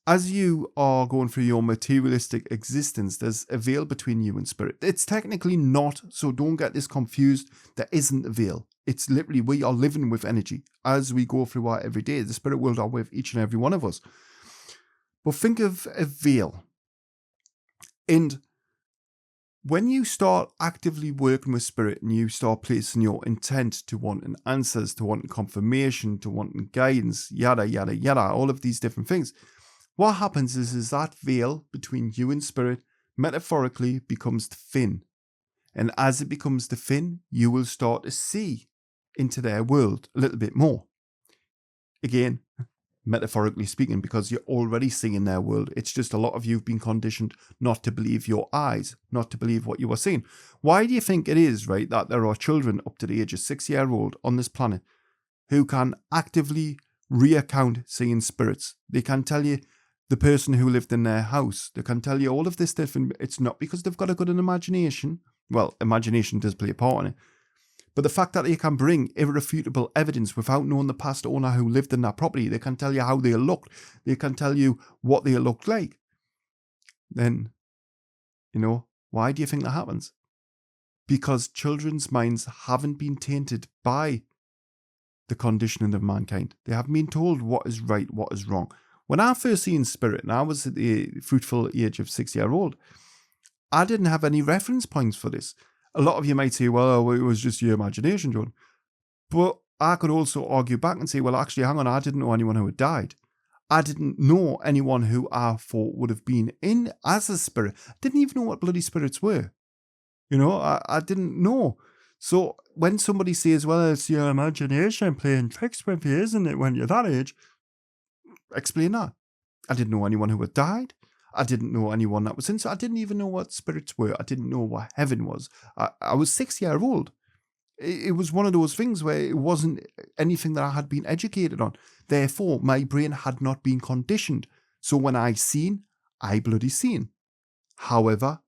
As you are going through your materialistic existence, there's a veil between you and spirit. It's technically not, so don't get this confused. There isn't a veil. It's literally, we are living with energy. As we go through our everyday, the spirit world are with each and every one of us. But think of a veil. And when you start actively working with spirit and you start placing your intent to wanting answers, to wanting confirmation, to wanting guidance, yada, yada, yada, all of these different things, what happens is that veil between you and spirit metaphorically becomes thin. And as it becomes thin, you will start to see into their world a little bit more. Again, metaphorically speaking, because you're already seeing their world. It's just a lot of you have been conditioned not to believe your eyes, not to believe what you are seeing. Why do you think it is, right, that there are children up to the age of 6-year-old on this planet who can actively recount seeing spirits? They can tell you the person who lived in their house. They can tell you all of this stuff, and it's not because they've got a good imagination. Well, imagination does play a part in it. But the fact that they can bring irrefutable evidence without knowing the past owner who lived in that property, they can tell you how they looked, they can tell you what they looked like. Then, why do you think that happens? Because children's minds haven't been tainted by the conditioning of mankind. They haven't been told what is right, what is wrong. When I first seen spirit, and I was at the fruitful age of 6-year-old, I didn't have any reference points for this. A lot of you might say, well, it was just your imagination, John. But I could also argue back and say, well, actually, hang on, I didn't know anyone who had died. I didn't know anyone who I thought would have been in as a spirit. I didn't even know what bloody spirits were. I didn't know. So when somebody says, well, it's your imagination playing tricks with you, isn't it, when you're that age? Explain that. I didn't know anyone who had died. I didn't know anyone that was in. So I didn't even know what spirits were. I didn't know what heaven was. I was 6-year-old. It was one of those things where it wasn't anything that I had been educated on. Therefore, my brain had not been conditioned. So when I seen, I bloody seen. However,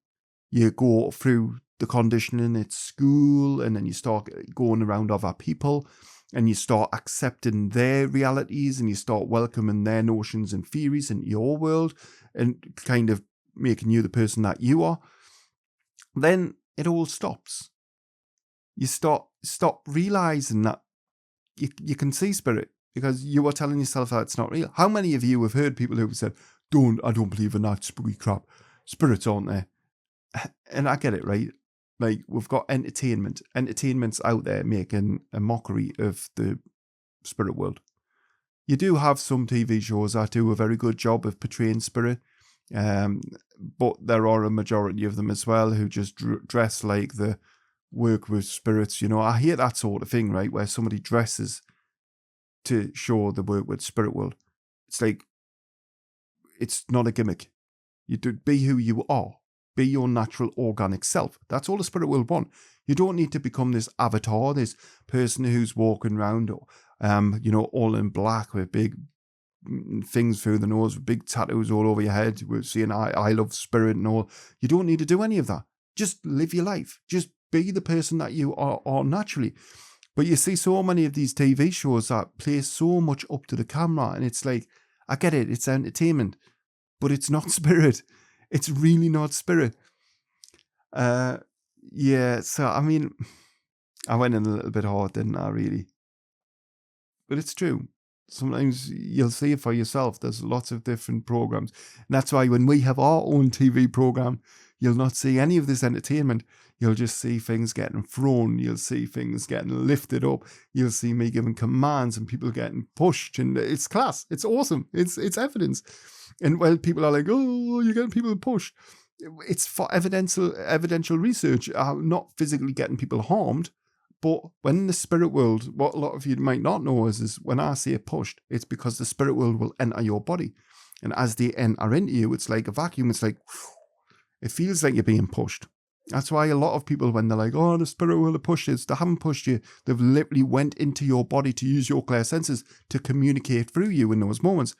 you go through the conditioning at school, and then you start going around other people, and you start accepting their realities, and you start welcoming their notions and theories into your world, and kind of making you the person that you are. Then it all stops. You stop realizing that you can see spirit because you are telling yourself that it's not real. How many of you have heard people who have said, I don't believe in that spooky crap. Spirits aren't there. And I get it, right? Like, we've got entertainment. Entertainment's out there making a mockery of the spirit world. You do have some TV shows that do a very good job of portraying spirit. But there are a majority of them as well who just dress like the work with spirits. I hear that sort of thing, right? Where somebody dresses to show the work with spirit world. It's like, it's not a gimmick. You do be who you are. Be your natural organic self. That's all the spirit world want. You don't need to become this avatar, this person who's walking around, all in black with big things through the nose, with big tattoos all over your head. We're saying I love spirit and all. You don't need to do any of that. Just live your life. Just be the person that you are naturally. But you see so many of these TV shows that play so much up to the camera, and it's like, I get it, it's entertainment, but it's not spirit. It's really not spirit. So I mean, I went in a little bit hard, didn't I, really? But it's true. Sometimes you'll see it for yourself. There's lots of different programs. And that's why when we have our own TV program, you'll not see any of this entertainment. You'll just see things getting thrown. You'll see things getting lifted up. You'll see me giving commands and people getting pushed. And it's class. It's awesome. It's evidence. And well, people are like, oh, you're getting people pushed. It's for evidential research, not physically getting people harmed. But when in the spirit world, what a lot of you might not know is when I say pushed, it's because the spirit world will enter your body. And as they enter into you, it's like a vacuum. It's like, it feels like you're being pushed. That's why a lot of people, when they're like, oh, the spirit world pushes, they haven't pushed you. They've literally went into your body to use your clairsenses to communicate through you in those moments.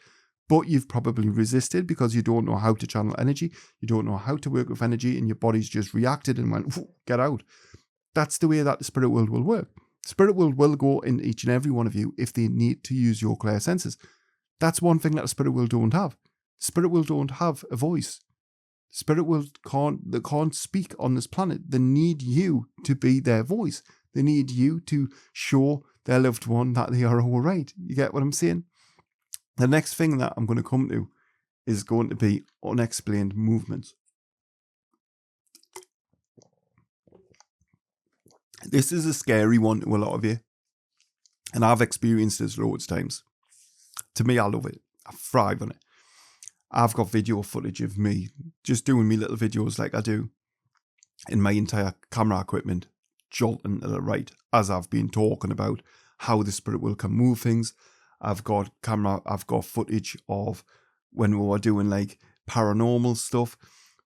But you've probably resisted because you don't know how to channel energy. You don't know how to work with energy, and your body's just reacted and went, get out. That's the way that the spirit world will work. Spirit world will go in each and every one of you if they need to use your clairsenses. That's one thing that the spirit world don't have. Spirit world don't have a voice. Spirit world can't speak on this planet. They need you to be their voice. They need you to show their loved one that they are all right. You get what I'm saying? The next thing that I'm going to come to is going to be unexplained movements. This is a scary one to a lot of you. And I've experienced this loads of times. To me, I love it. I thrive on it. I've got video footage of me just doing me little videos like I do in my entire camera equipment, jolting to the right as I've been talking about how the spirit world can move things. I've got footage of when we were doing like paranormal stuff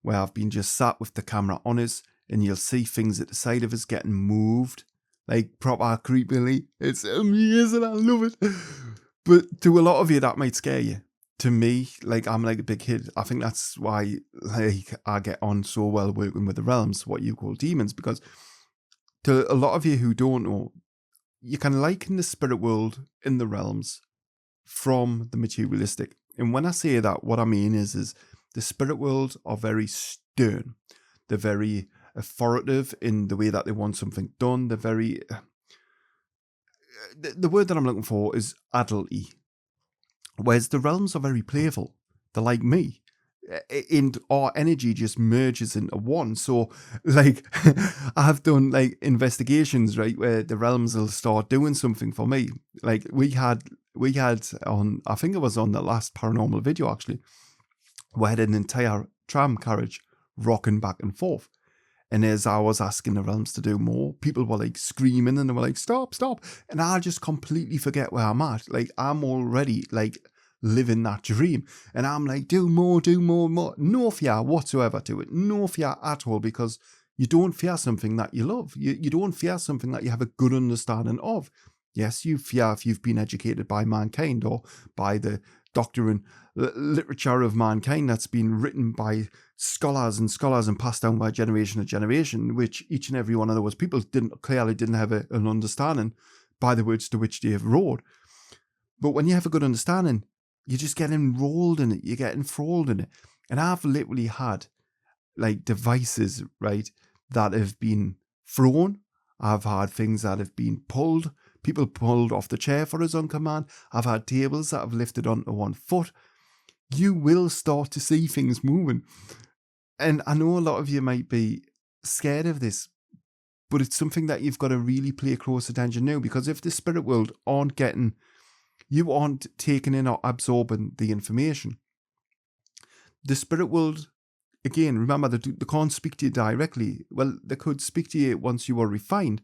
where I've been just sat with the camera on us and you'll see things at the side of us getting moved, like proper creepily. It's amazing, I love it. But to a lot of you, that might scare you. To me, like I'm like a big kid. I think that's why like I get on so well working with the realms, what you call demons, because to a lot of you who don't know, you can liken the spirit world in the realms from the materialistic. And when I say that, what I mean is the spirit world are very stern. They're very authoritative in the way that they want something done. They're very... The word that I'm looking for is adult-y. Whereas the realms are very playful. They're like me. And our energy just merges into one. So, like, I've done, like, investigations, right, where the realms will start doing something for me. Like, we had on, I think it was on the last paranormal video, actually, we had an entire tram carriage rocking back and forth. And as I was asking the realms to do more, people were like screaming and they were like, stop. And I just completely forget where I'm at. Like, I'm already like living that dream. And I'm like, do more. No fear whatsoever to it. No fear at all, because you don't fear something that you love. You don't fear something that you have a good understanding of. Yes, you fear if you've been educated by mankind or by the doctrine and literature of mankind that's been written by scholars and passed down by generation to generation, which each and every one of those people clearly didn't have an understanding by the words to which they have wrote. But when you have a good understanding, you just get enrolled in it, you get enthralled in it. And I've literally had like devices, right, that have been thrown. I've had things that have been pulled. People pulled off the chair for us on command. I've had tables that have lifted onto one foot. You will start to see things moving. And I know a lot of you might be scared of this, but it's something that you've got to really pay close attention to, because if the spirit world you aren't taking in or absorbing the information. The spirit world, again, remember, they can't speak to you directly. Well, they could speak to you once you are refined,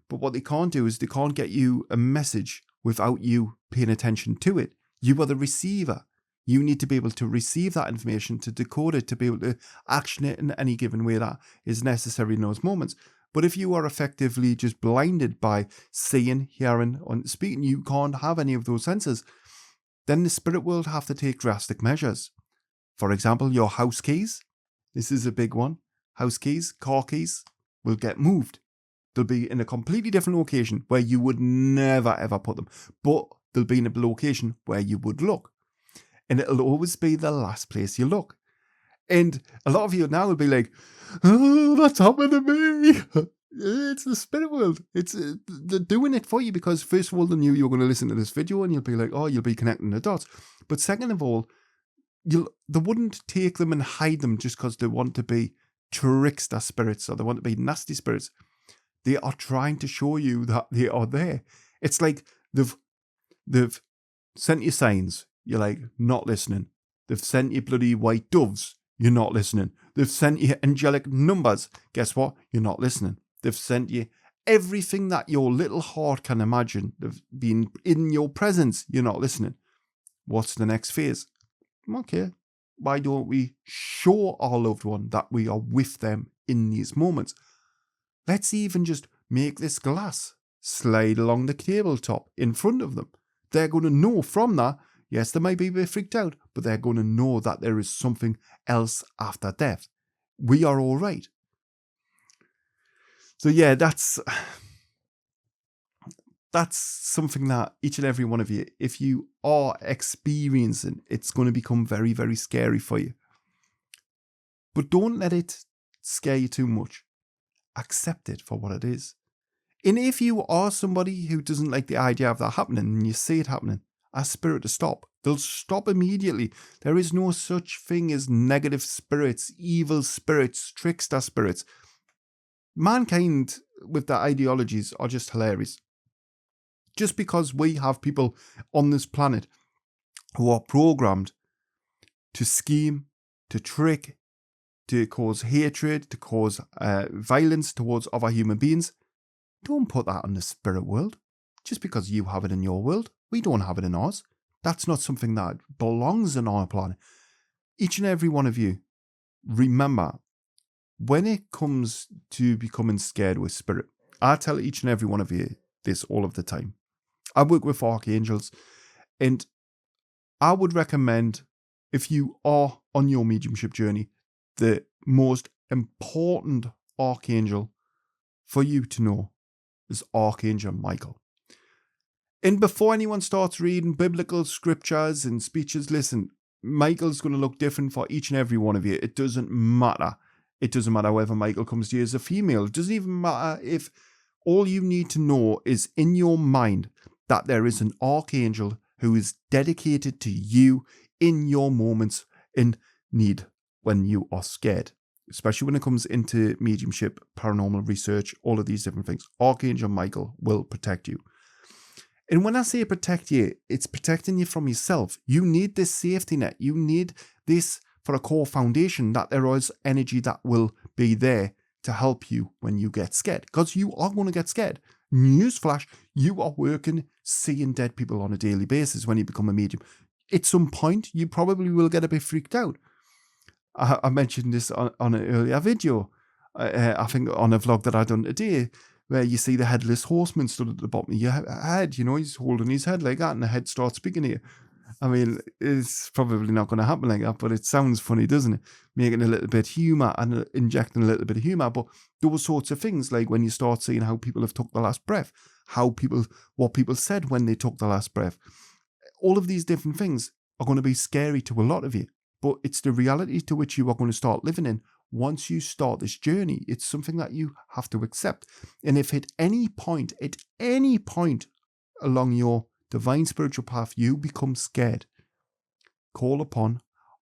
but what they can't do is they can't get you a message without you paying attention to it. You are the receiver. You need to be able to receive that information, to decode it, to be able to action it in any given way that is necessary in those moments. But if you are effectively just blinded by seeing, hearing, and speaking, you can't have any of those senses, then the spirit world have to take drastic measures. For example, your house keys. This is a big one. House keys, car keys will get moved. They'll be in a completely different location where you would never ever put them. But they'll be in a location where you would look. And it'll always be the last place you look. And a lot of you now will be like, oh, that's happened to me. It's the spirit world. They're doing it for you because first of all, they knew you were going to listen to this video and you'll be like, oh, you'll be connecting the dots. But second of all, they wouldn't take them and hide them just because they want to be trickster spirits or they want to be nasty spirits. They are trying to show you that they are there. It's like they've sent you signs. You're like, not listening. They've sent you bloody white doves. You're not listening. They've sent you angelic numbers. Guess what? You're not listening. They've sent you everything that your little heart can imagine. They've been in your presence. You're not listening. What's the next phase? Okay, why don't we show our loved one that we are with them in these moments? Let's even just make this glass slide along the tabletop in front of them. They're going to know from that. Yes, they might be a bit freaked out, but they're going to know that there is something else after death. We are all right. So yeah, that's something that each and every one of you, if you are experiencing, it's going to become very, very scary for you. But don't let it scare you too much. Accept it for what it is. And if you are somebody who doesn't like the idea of that happening and you see it happening, ask spirit to stop. They'll stop immediately. There is no such thing as negative spirits, evil spirits, trickster spirits. Mankind with their ideologies are just hilarious. Just because we have people on this planet who are programmed to scheme, to trick, to cause hatred, to cause violence towards other human beings, don't put that on the spirit world. Just because you have it in your world, we don't have it in ours. That's not something that belongs on our planet. Each and every one of you, remember, when it comes to becoming scared with spirit, I tell each and every one of you this all of the time. I work with archangels, and I would recommend, if you are on your mediumship journey, the most important archangel for you to know is Archangel Michael. And before anyone starts reading biblical scriptures and speeches, listen, Michael's going to look different for each and every one of you. It doesn't matter. It doesn't matter whether Michael comes to you as a female. It doesn't even matter if all you need to know is in your mind that there is an archangel who is dedicated to you in your moments in need when you are scared, especially when it comes into mediumship, paranormal research, all of these different things. Archangel Michael will protect you. And when I say protect you, it's protecting you from yourself. You need this safety net. You need this for a core foundation, that there is energy that will be there to help you when you get scared. Because you are going to get scared. Newsflash, you are working, seeing dead people on a daily basis when you become a medium. At some point, you probably will get a bit freaked out. I mentioned this on an earlier video, I think on a vlog that I done today, where you see the headless horseman stood at the bottom of your head, you know, he's holding his head like that and the head starts speaking to you. I mean, it's probably not going to happen like that, but it sounds funny, doesn't it? Making a little bit of humour and injecting a little bit of humour, but those sorts of things, like when you start seeing how people have took the last breath, what people said when they took the last breath, all of these different things are going to be scary to a lot of you, but it's the reality to which you are going to start living in. Once you start this journey, it's something that you have to accept. And if at any point along your divine spiritual path, you become scared, call upon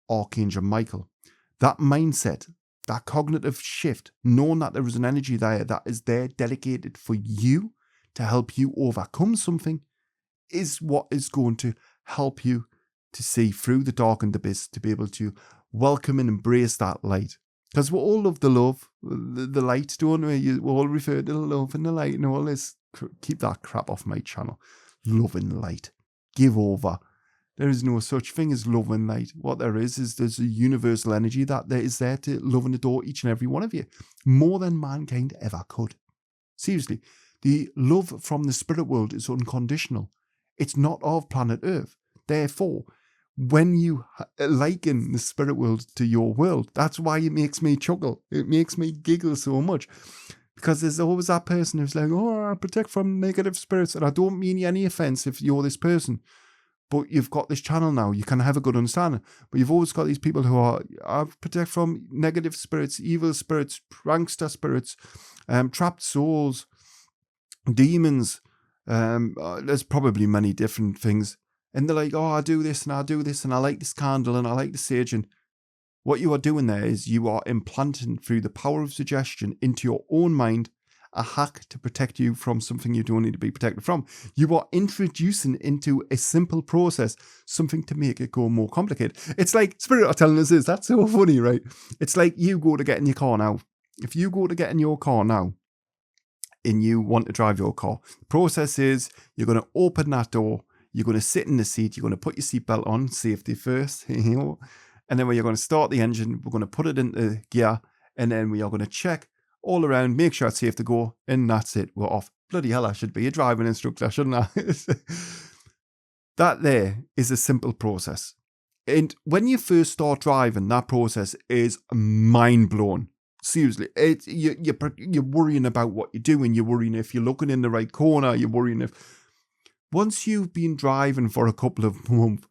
Archangel Michael. That mindset, that cognitive shift, knowing that there is an energy there that is there dedicated for you to help you overcome something, is what is going to help you to see through the darkened abyss, to be able to welcome and embrace that light. Because we all love the love, the light, don't we? We all refer to the love and the light and all this. Keep that crap off my channel. love and light. Give over. There is no such thing as love and light. What there is there's a universal energy that there is there to love and adore each and every one of you, more than mankind ever could. Seriously, the love from the spirit world is unconditional. It's not of planet Earth. Therefore, when you liken the spirit world to your world, that's why it makes me chuckle. It makes me giggle so much. Because there's always that person who's like, oh, I protect from negative spirits. And I don't mean any offense if you're this person. But you've got this channel now. You can have a good understanding. But you've always got these people who are, I protect from negative spirits, evil spirits, prankster spirits, trapped souls, demons. There's probably many different things. And they're like, oh, I do this and I do this and I like this candle and I like the sage. And what you are doing there is you are implanting through the power of suggestion into your own mind a hack to protect you from something you don't need to be protected from. You are introducing into a simple process something to make it go more complicated. It's like Spirit are telling us this. That's so funny, right? It's like you go to get in your car now. If you go to get in your car now and you want to drive your car, the process is you're going to open that door, you're going to sit in the seat, you're going to put your seatbelt on, safety first, and then when you're going to start the engine, we're going to put it into gear, and then we are going to check all around, make sure it's safe to go, and that's it, we're off. Bloody hell, I should be a driving instructor, shouldn't I? That there is a simple process. And when you first start driving, that process is mind-blowing. Seriously, you're worrying about what you're doing, you're worrying if you're looking in the right corner, you're worrying if... Once you've been driving for a couple of months,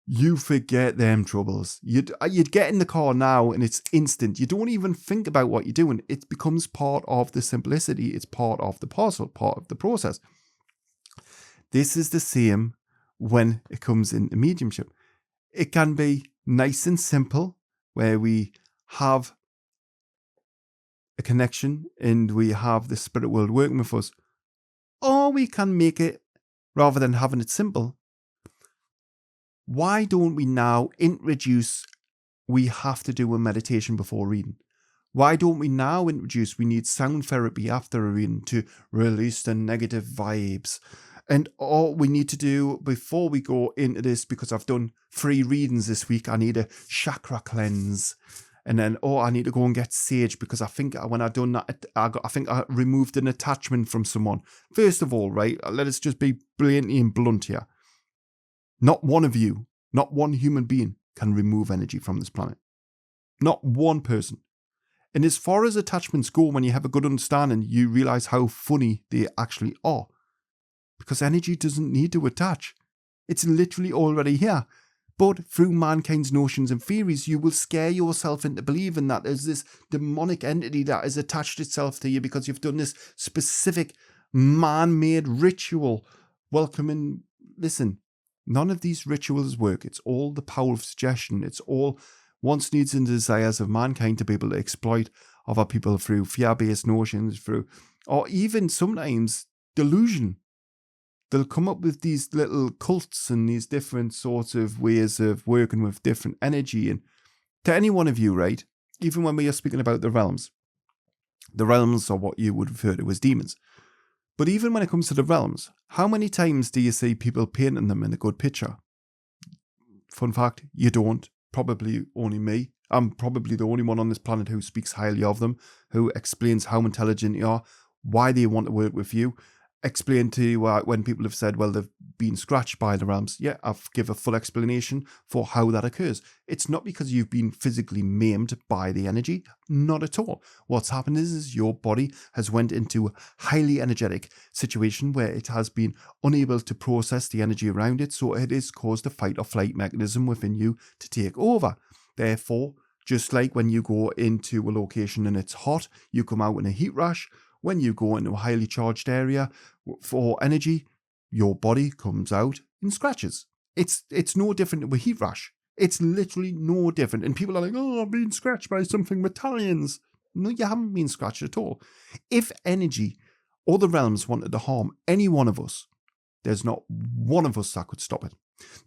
you forget them troubles. You'd get in the car now and it's instant. You don't even think about what you're doing. It becomes part of the simplicity. It's part of the parcel, part of the process. This is the same when it comes into mediumship. It can be nice and simple where we have a connection and we have the spirit world working with us. Or we can make it, rather than having it simple, why don't we now introduce we have to do a meditation before reading? Why don't we now introduce we need sound therapy after a reading to release the negative vibes? And all we need to do before we go into this, because I've done 3 readings this week, I need a chakra cleanse. And then, I need to go and get sage because I think when I done that, I think I removed an attachment from someone. First of all, right, let us just be blatantly and blunt here. Not one of you, not one human being can remove energy from this planet. Not one person. And as far as attachments go, when you have a good understanding, you realize how funny they actually are. Because energy doesn't need to attach. It's literally already here. But through mankind's notions and theories, you will scare yourself into believing that there's this demonic entity that has attached itself to you because you've done this specific man-made ritual. Welcoming, listen, none of these rituals work. It's all the power of suggestion. It's all wants, needs, and desires of mankind to be able to exploit other people through fear-based notions, or even sometimes delusion. They'll come up with these little cults and these different sorts of ways of working with different energy. And to any one of you, right, even when we are speaking about the realms are what you would refer to as demons. But even when it comes to the realms, how many times do you see people painting them in a good picture? Fun fact, you don't. Probably only me. I'm probably the only one on this planet who speaks highly of them, who explains how intelligent they are, why they want to work with you. Explain to you when people have said, well, they've been scratched by the realms. Yeah, I've given a full explanation for how that occurs. It's not because you've been physically maimed by the energy. Not at all. What's happened is your body has went into a highly energetic situation where it has been unable to process the energy around it. So it has caused a fight or flight mechanism within you to take over. Therefore, just like when you go into a location and it's hot, you come out in a heat rash. When you go into a highly charged area for energy, your body comes out in scratches. It's no different to a heat rash. It's literally no different. And people are like, oh, I've been scratched by something Italians. No, you haven't been scratched at all. If energy or the realms wanted to harm any one of us, there's not one of us that could stop it.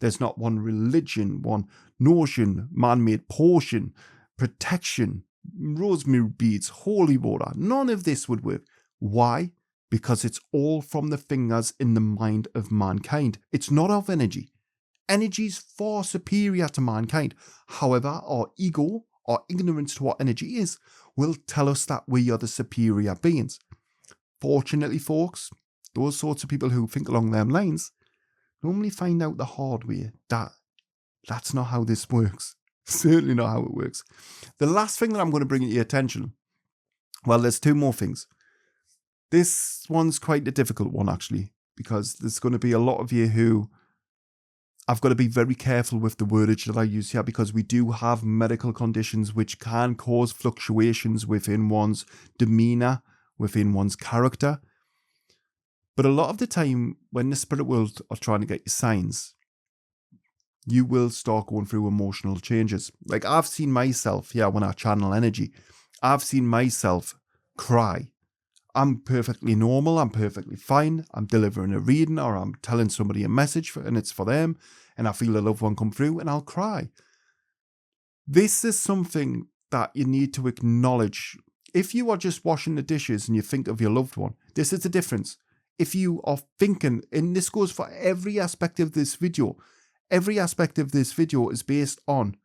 There's not one religion, one notion, man-made portion, protection, rosemary beads, holy water. None of this would work. Why? because it's all from the fingers in the mind of mankind. It's not of energy. Energy is far superior to mankind. However, our ego, our ignorance to what energy is, will tell us that we are the superior beings. Fortunately, folks, those sorts of people who think along them lines normally find out the hard way that that's not how this works. Certainly not how it works. The last thing that I'm going to bring to your attention, well, there's two more things. This one's quite a difficult one, actually, because there's going to be a lot of you who I've got to be very careful with the wordage that I use here, because we do have medical conditions which can cause fluctuations within one's demeanor, within one's character. But a lot of the time, when the spirit world are trying to get you signs, you will start going through emotional changes. Like I've seen myself, when I channel energy, I've seen myself cry. I'm perfectly normal, I'm perfectly fine, I'm delivering a reading or I'm telling somebody a message and it's for them, and I feel a loved one come through and I'll cry. This is something that you need to acknowledge. If you are just washing the dishes and you think of your loved one, this is the difference. If you are thinking, and this goes for every aspect of this video, every aspect of this video is based on,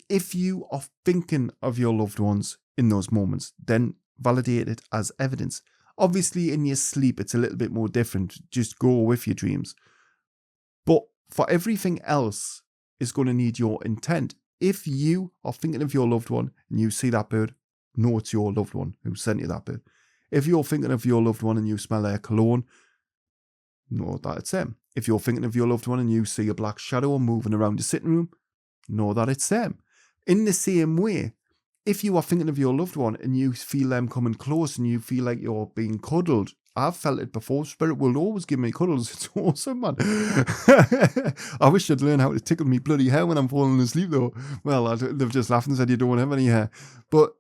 if you are thinking of your loved ones in those moments, then validate it as evidence. Obviously, in your sleep, it's a little bit more different. Just go with your dreams. But for everything else, is going to need your intent. If you are thinking of your loved one and you see that bird, know it's your loved one who sent you that bird. If you're thinking of your loved one and you smell their cologne, know that it's them. If you're thinking of your loved one and you see a black shadow moving around the sitting room, know that it's them. In the same way, if you are thinking of your loved one and you feel them coming close and you feel like you're being cuddled, I've felt it before. Spirit will always give me cuddles. It's awesome, man. I wish I'd learn how to tickle me bloody hair when I'm falling asleep, though. Well, they've just laughed and said you don't have any hair. But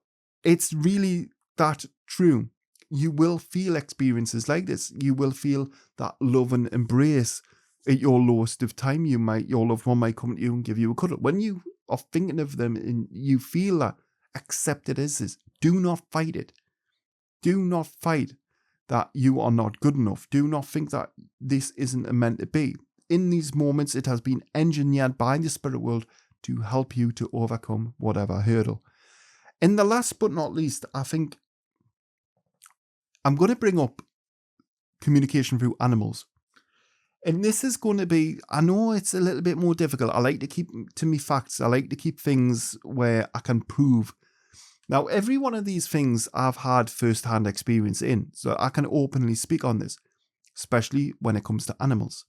it's really that true. You will feel experiences like this. You will feel that love and embrace at your lowest of time. Your loved one might come to you and give you a cuddle. When you are thinking of them and you feel that, accept it as is. Do not fight it. Do not fight that you are not good enough. Do not think that this isn't meant to be. In these moments, it has been engineered by the spirit world to help you to overcome whatever hurdle. And the last but not least, I think I'm going to bring up communication through animals. And this is going to be, I know it's a little bit more difficult. I like to keep to me facts. I like to keep things where I can prove. Now, every one of these things I've had first-hand experience in, so I can openly speak on this, especially when it comes to animals.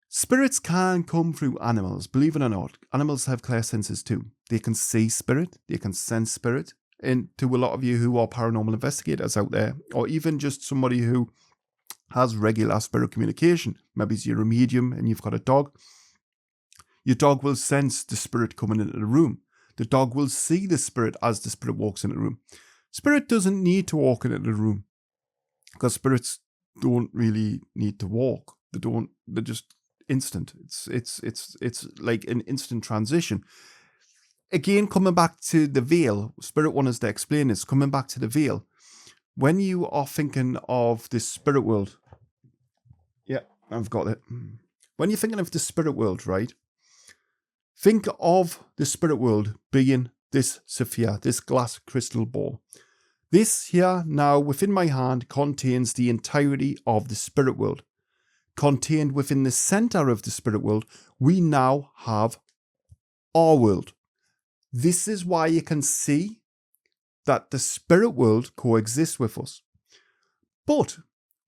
Spirits can come through animals, believe it or not. Animals have clairsenses too. They can see spirit, they can sense spirit. And to a lot of you who are paranormal investigators out there, or even just somebody who has regular spirit communication, maybe you're a medium and you've got a dog, your dog will sense the spirit coming into the room. The dog will see the spirit as the spirit walks into the room. Spirit doesn't need to walk into the room because spirits don't really need to walk. They're just instant. It's like an instant transition. Again, coming back to the veil, Spirit want us to explain this. Coming back to the veil, when you are thinking of the spirit world, I've got it. When you're thinking of the spirit world, right? Think of the spirit world being this sphere, this glass crystal ball. This here now within my hand contains the entirety of the spirit world. Contained within the center of the spirit world, we now have our world. This is why you can see that the spirit world coexists with us. But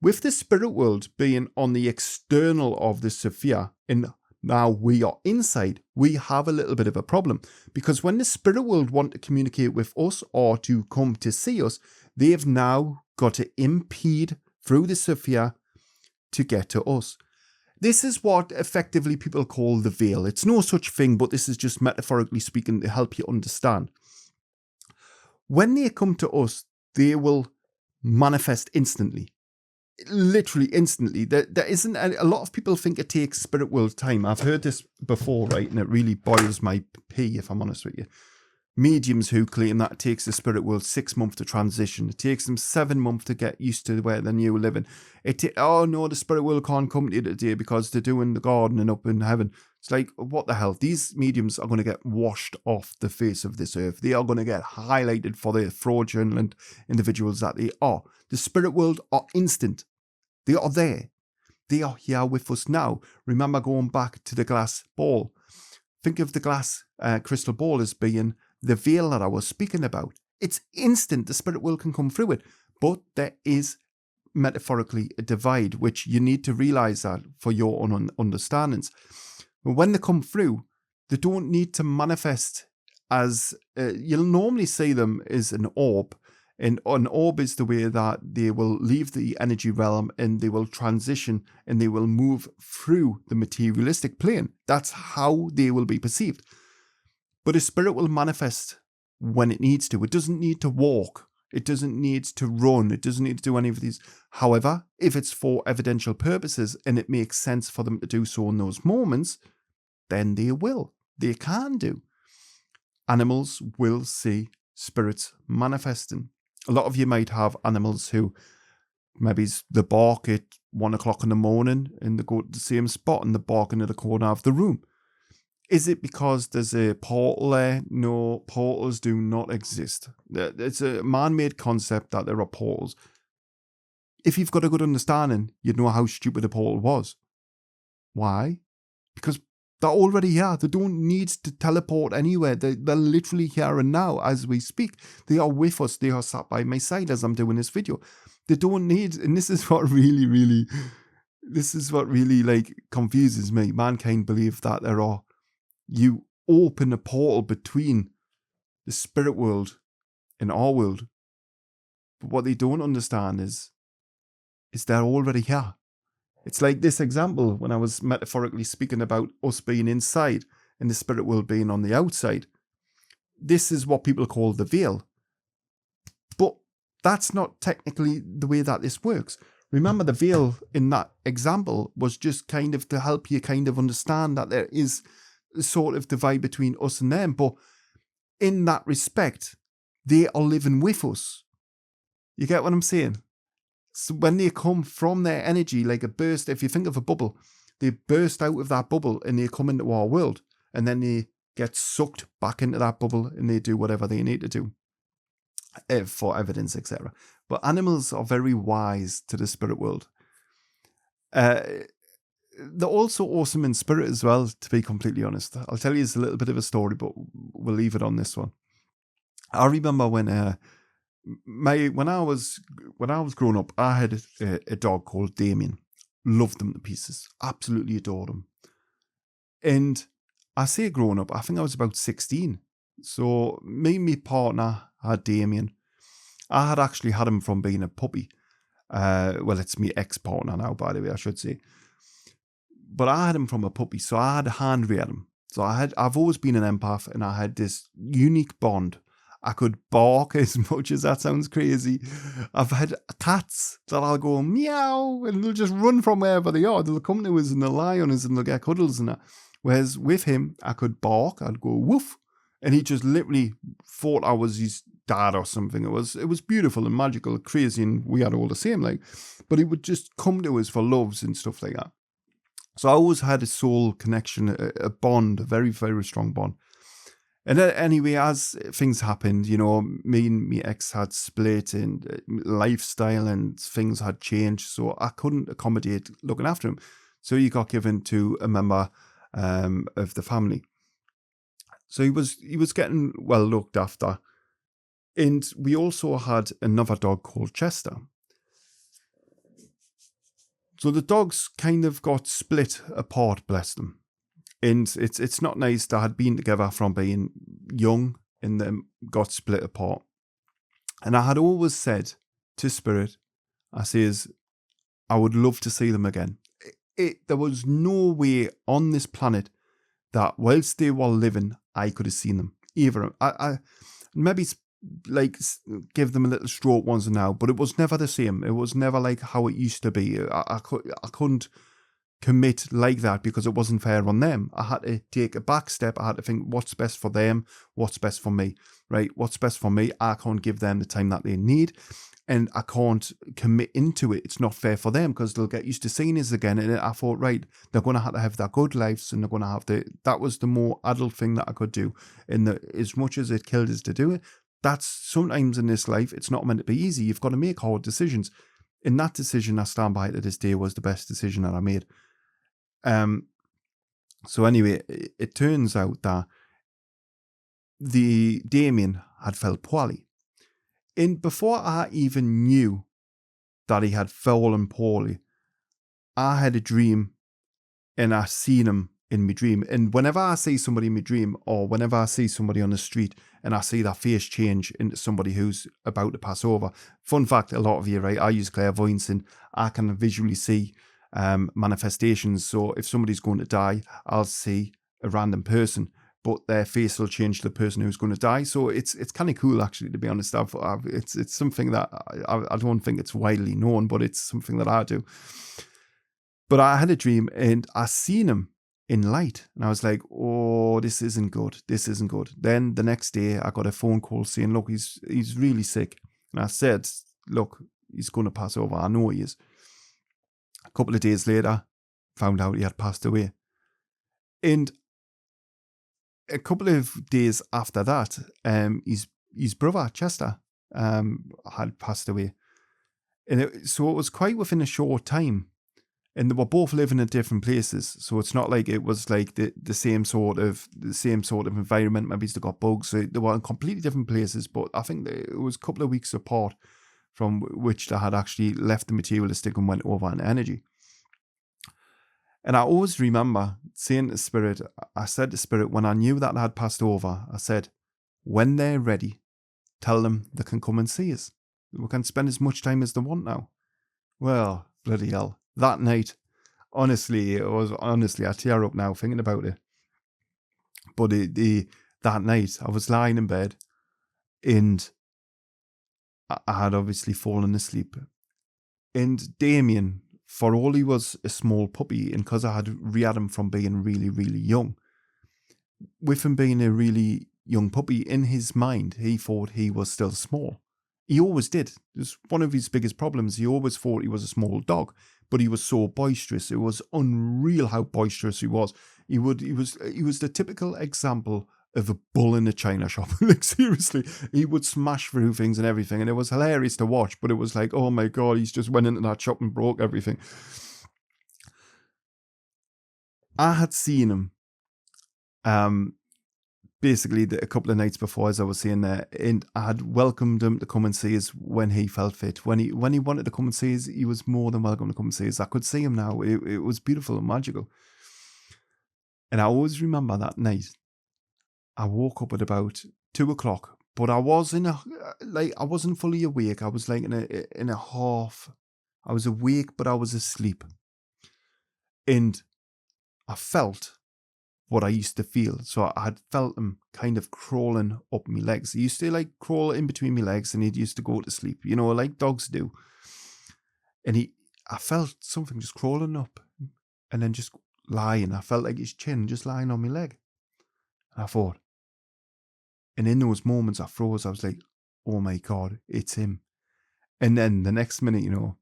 with the spirit world being on the external of the sphere, and now we are inside, we have a little bit of a problem. Because when the spirit world want to communicate with us or to come to see us, they've now got to impede through the sphere to get to us. This is what effectively people call the veil. It's no such thing, but this is just metaphorically speaking to help you understand. When they come to us, they will manifest instantly. Literally instantly. There isn't a lot of people think it takes spirit world time. I've heard this before, right? And it really boils my pee, if I'm honest with you. mediums who claim that it takes the spirit world 6 months to transition. It takes them 7 months to get used to where they're new living. Oh no, the spirit world can't come to you today because they're doing the gardening up in heaven. It's like, what the hell? These mediums are going to get washed off the face of this earth. They are going to get highlighted for the fraudulent individuals that they are. The spirit world are instant. They are there. They are here with us now. Remember going back to the glass ball. Think of the glass crystal ball as being the veil that I was speaking about. It's instant. The spirit world can come through it. But there is metaphorically a divide, which you need to realize that for your own understandings. But when they come through, they don't need to manifest as, you'll normally see them as an orb. And an orb is the way that they will leave the energy realm and they will transition and they will move through the materialistic plane. That's how they will be perceived. But a spirit will manifest when it needs to. It doesn't need to walk. It doesn't need to run. It doesn't need to do any of these. However, if it's for evidential purposes and it makes sense for them to do so in those moments, then they will. They can do. Animals will see spirits manifesting. A lot of you might have animals who maybe they bark at 1 o'clock in the morning and they go to the same spot and they bark into the corner of the room. Is it because there's a portal there? No, portals do not exist. It's a man-made concept that there are portals. If you've got a good understanding, you'd know how stupid a portal was. Why? Because they're already here. They don't need to teleport anywhere. They're literally here and now as we speak. They are with us. They are sat by my side as I'm doing this video. They don't need, and this is what really like confuses me. Mankind believe that you open a portal between the spirit world and our world. But what they don't understand is they're already here. It's like this example when I was metaphorically speaking about us being inside and the spirit world being on the outside. This is what people call the veil. But that's not technically the way that this works. Remember, the veil in that example was just kind of to help you kind of understand that there is a sort of divide between us and them. But in that respect, they are living with us. You get what I'm saying? So when they come from their energy, like a burst, if you think of a bubble, they burst out of that bubble and they come into our world and then they get sucked back into that bubble and they do whatever they need to do for evidence, etc. But animals are very wise to the spirit world. They're also awesome in spirit as well, to be completely honest. I'll tell you a little bit of a story, but we'll leave it on this one. I remember when I was growing up, I had a dog called Damien. Loved them to pieces. Absolutely adored him. And I say growing up, I think I was about 16. So me and my partner had Damien. I had actually had him from being a puppy. Well, it's my ex-partner now, by the way, I should say. But I had him from a puppy, so I had a hand read him. So I've always been an empath, and I had this unique bond. I could bark as much as that sounds crazy. I've had cats that I'll go meow and they'll just run from wherever they are. They'll come to us and they'll lie on us and they'll get cuddles and that. Whereas with him, I could bark, I'd go woof, and he just literally thought I was his dad or something. It was beautiful and magical, crazy, and we had all the same. But he would just come to us for loves and stuff like that. So I always had a soul connection, a bond, a very, very strong bond. And then anyway, as things happened, me and my ex had split and lifestyle and things had changed. So I couldn't accommodate looking after him. So he got given to a member of the family. So he was getting well looked after. And we also had another dog called Chester. So the dogs kind of got split apart, bless them. And it's not nice. They had been together from being young and then got split apart. And I had always said to Spirit, I says, I would love to see them again. There was no way on this planet that whilst they were living, I could have seen them. Either I maybe like give them a little stroke once and now, but it was never the same. It was never like how it used to be. I couldn't commit like that because it wasn't fair on them. I had to take a back step. I had to think, what's best for them? What's best for me? Right? What's best for me? I can't give them the time that they need, and I can't commit into it. It's not fair for them because they'll get used to seeing us again. And I thought, right, they're going to have their good lives, and they're going to have to. That was the more adult thing that I could do. And as much as it killed us to do it, that's sometimes in this life, it's not meant to be easy. You've got to make hard decisions. And that decision I stand by to this day was the best decision that I made. So anyway, it turns out that the Damien had felt poorly. And before I even knew that he had fallen poorly, I had a dream and I seen him in my dream. And whenever I see somebody in my dream, or whenever I see somebody on the street and I see their face change into somebody who's about to pass over. Fun fact, a lot of you, right, I use clairvoyance and I can visually see manifestations. So if somebody's going to die, I'll see a random person, but their face will change to the person who's going to die. So it's kind of cool, actually, to be honest. It's something that I don't think it's widely known, but it's something that I do. But I had a dream and I seen him in light, and I was like, oh, this isn't good. This isn't good. Then the next day I got a phone call saying, look, he's really sick. And I said, look, he's going to pass over. I know he is. A couple of days later, found out he had passed away. And a couple of days after that, his brother, Chester, had passed away. And so it was quite within a short time. And they were both living in different places. So it's not like it was like the same sort of environment. Maybe they got bugs. So they were in completely different places. But I think it was a couple of weeks apart from which they had actually left the materialistic and went over in energy. And I always remember saying to Spirit, I said to Spirit, when I knew that I had passed over, I said, when they're ready, tell them they can come and see us. We can spend as much time as they want now. Well, bloody hell. That night, honestly, I tear up now thinking about it. But that night, I was lying in bed and I had obviously fallen asleep. And Damien, for all he was a small puppy, and because I had reared him from being really, really young, with him being a really young puppy, in his mind, he thought he was still small. He always did. It was one of his biggest problems. He always thought he was a small dog, but he was so boisterous. It was unreal how boisterous he was. He was the typical example of a bull in a china shop. Like, seriously, he would smash through things and everything, and it was hilarious to watch. But it was like, oh my god, he's just went into that shop and broke everything. I had seen him. Basically a couple of nights before, as I was saying there, and I had welcomed him to come and see us when he felt fit. When he wanted to come and see us, he was more than welcome to come and see us. I could see him now. It was beautiful and magical. And I always remember that night, I woke up at about 2:00, but I was I wasn't fully awake. I was like in a half. I was awake, but I was asleep. And I felt what I used to feel. So I had felt him kind of crawling up my legs. He used to like crawl in between my legs and he used to go to sleep, you know, like dogs do. And I felt something just crawling up and then just lying. I felt like his chin just lying on my leg. And I thought, and in those moments I froze. I was like, oh my God, it's him. And then the next minute, you know,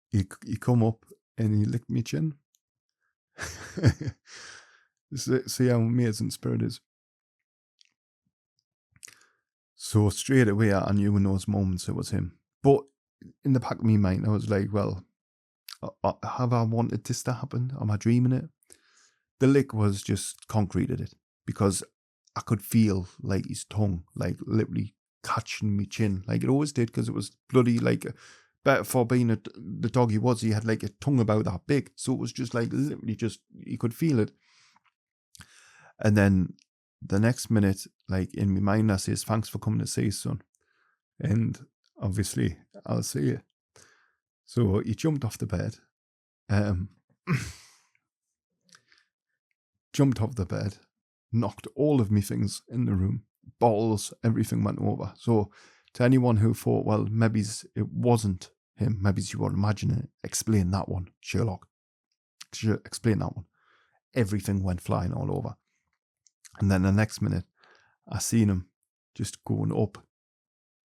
he come up and he licked me chin. See how amazing Spirit is. So straight away I knew in those moments it was him. But in the back of my mind I was like, well, have I wanted this to happen? Am I dreaming it? The lick was just concreted it, because I could feel like his tongue like literally catching me chin, like it always did, because it was bloody like, but for being the dog he was, he had like a tongue about that big, so it was just like literally just, you could feel it. And then the next minute, like in my mind, I says, thanks for coming to see us, son. And obviously I'll see you. So he jumped off the bed, knocked all of me things in the room, bottles, everything went over. So To anyone who thought, well, maybe it wasn't him, maybe you were imagining it, explain that one, Sherlock. Explain that one. Everything went flying all over. And then the next minute, I seen him just going up.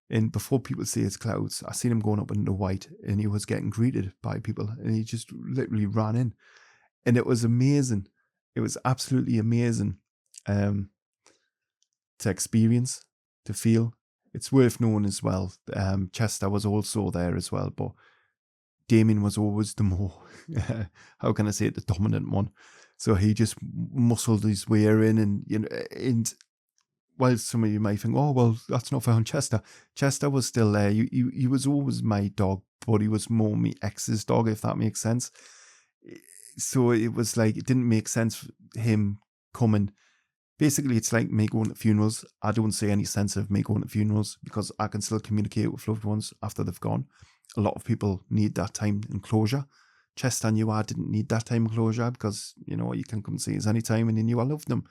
And before people say it's clouds, I seen him going up into white, and he was getting greeted by people, and he just literally ran in. And it was amazing. It was absolutely amazing to experience, to feel. It's worth knowing as well. Chester was also there as well, but Damien was always the more, how can I say it, the dominant one. So he just muscled his way in, and while some of you might think, oh, well, that's not fair on Chester. Chester was still there. He was always my dog, but he was more my ex's dog, if that makes sense. So it was like, it didn't make sense him coming. Basically, it's like me going to funerals. I don't see any sense of me going to funerals because I can still communicate with loved ones after they've gone. A lot of people need that time and closure. Chester knew I didn't need that time and closure because, you know, you can come and see us anytime, and he knew I loved him.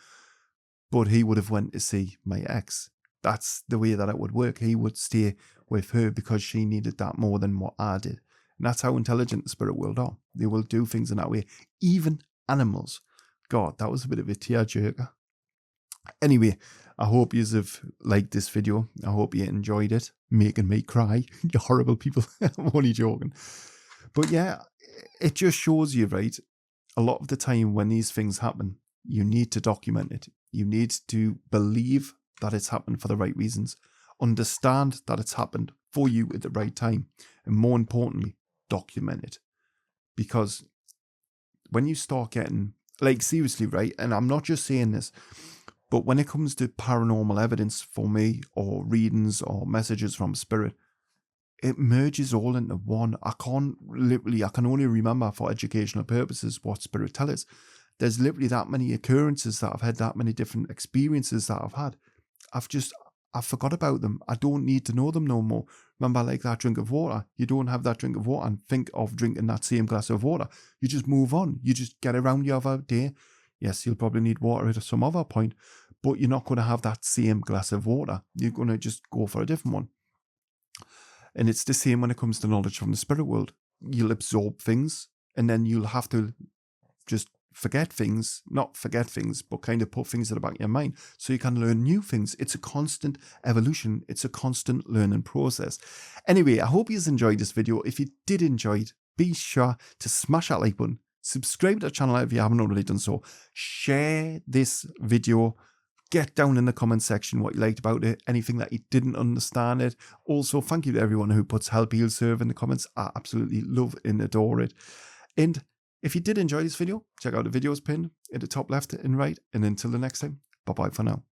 But he would have went to see my ex. That's the way that it would work. He would stay with her because she needed that more than what I did. And that's how intelligent the spirit world are. They will do things in that way. Even animals. God, that was a bit of a tearjerker. Anyway, I hope you have liked this video. I hope you enjoyed it. Making me cry. You horrible people. I'm only joking. But yeah, it just shows you, right? A lot of the time when these things happen, you need to document it. You need to believe that it's happened for the right reasons. Understand that it's happened for you at the right time. And more importantly, document it. Because when you start getting, like, seriously, right? And I'm not just saying this, but when it comes to paranormal evidence for me, or readings or messages from spirit, it merges all into one. I can only remember for educational purposes what spirit tell us. There's literally that many occurrences that I've had, that many different experiences that I've had. I forgot about them. I don't need to know them no more. Remember, like that drink of water. You don't have that drink of water and think of drinking that same glass of water. You just move on. You just get around the other day. Yes, you'll probably need water at some other point, but you're not going to have that same glass of water. You're going to just go for a different one. And it's the same when it comes to knowledge from the spirit world. You'll absorb things, and then you'll have to just forget things, not forget things, but kind of put things at the back of your mind so you can learn new things. It's a constant evolution. It's a constant learning process. Anyway, I hope you enjoyed this video. If you did enjoy it, be sure to smash that like button, subscribe to the channel if you haven't already done so, share this video, get down in the comment section what you liked about it, anything that you didn't understand it. Also, thank you to everyone who puts help heal serve in the comments. I absolutely love and adore it. And if you did enjoy this video, check out the videos pinned in the top left and right. And until the next time, bye-bye for now.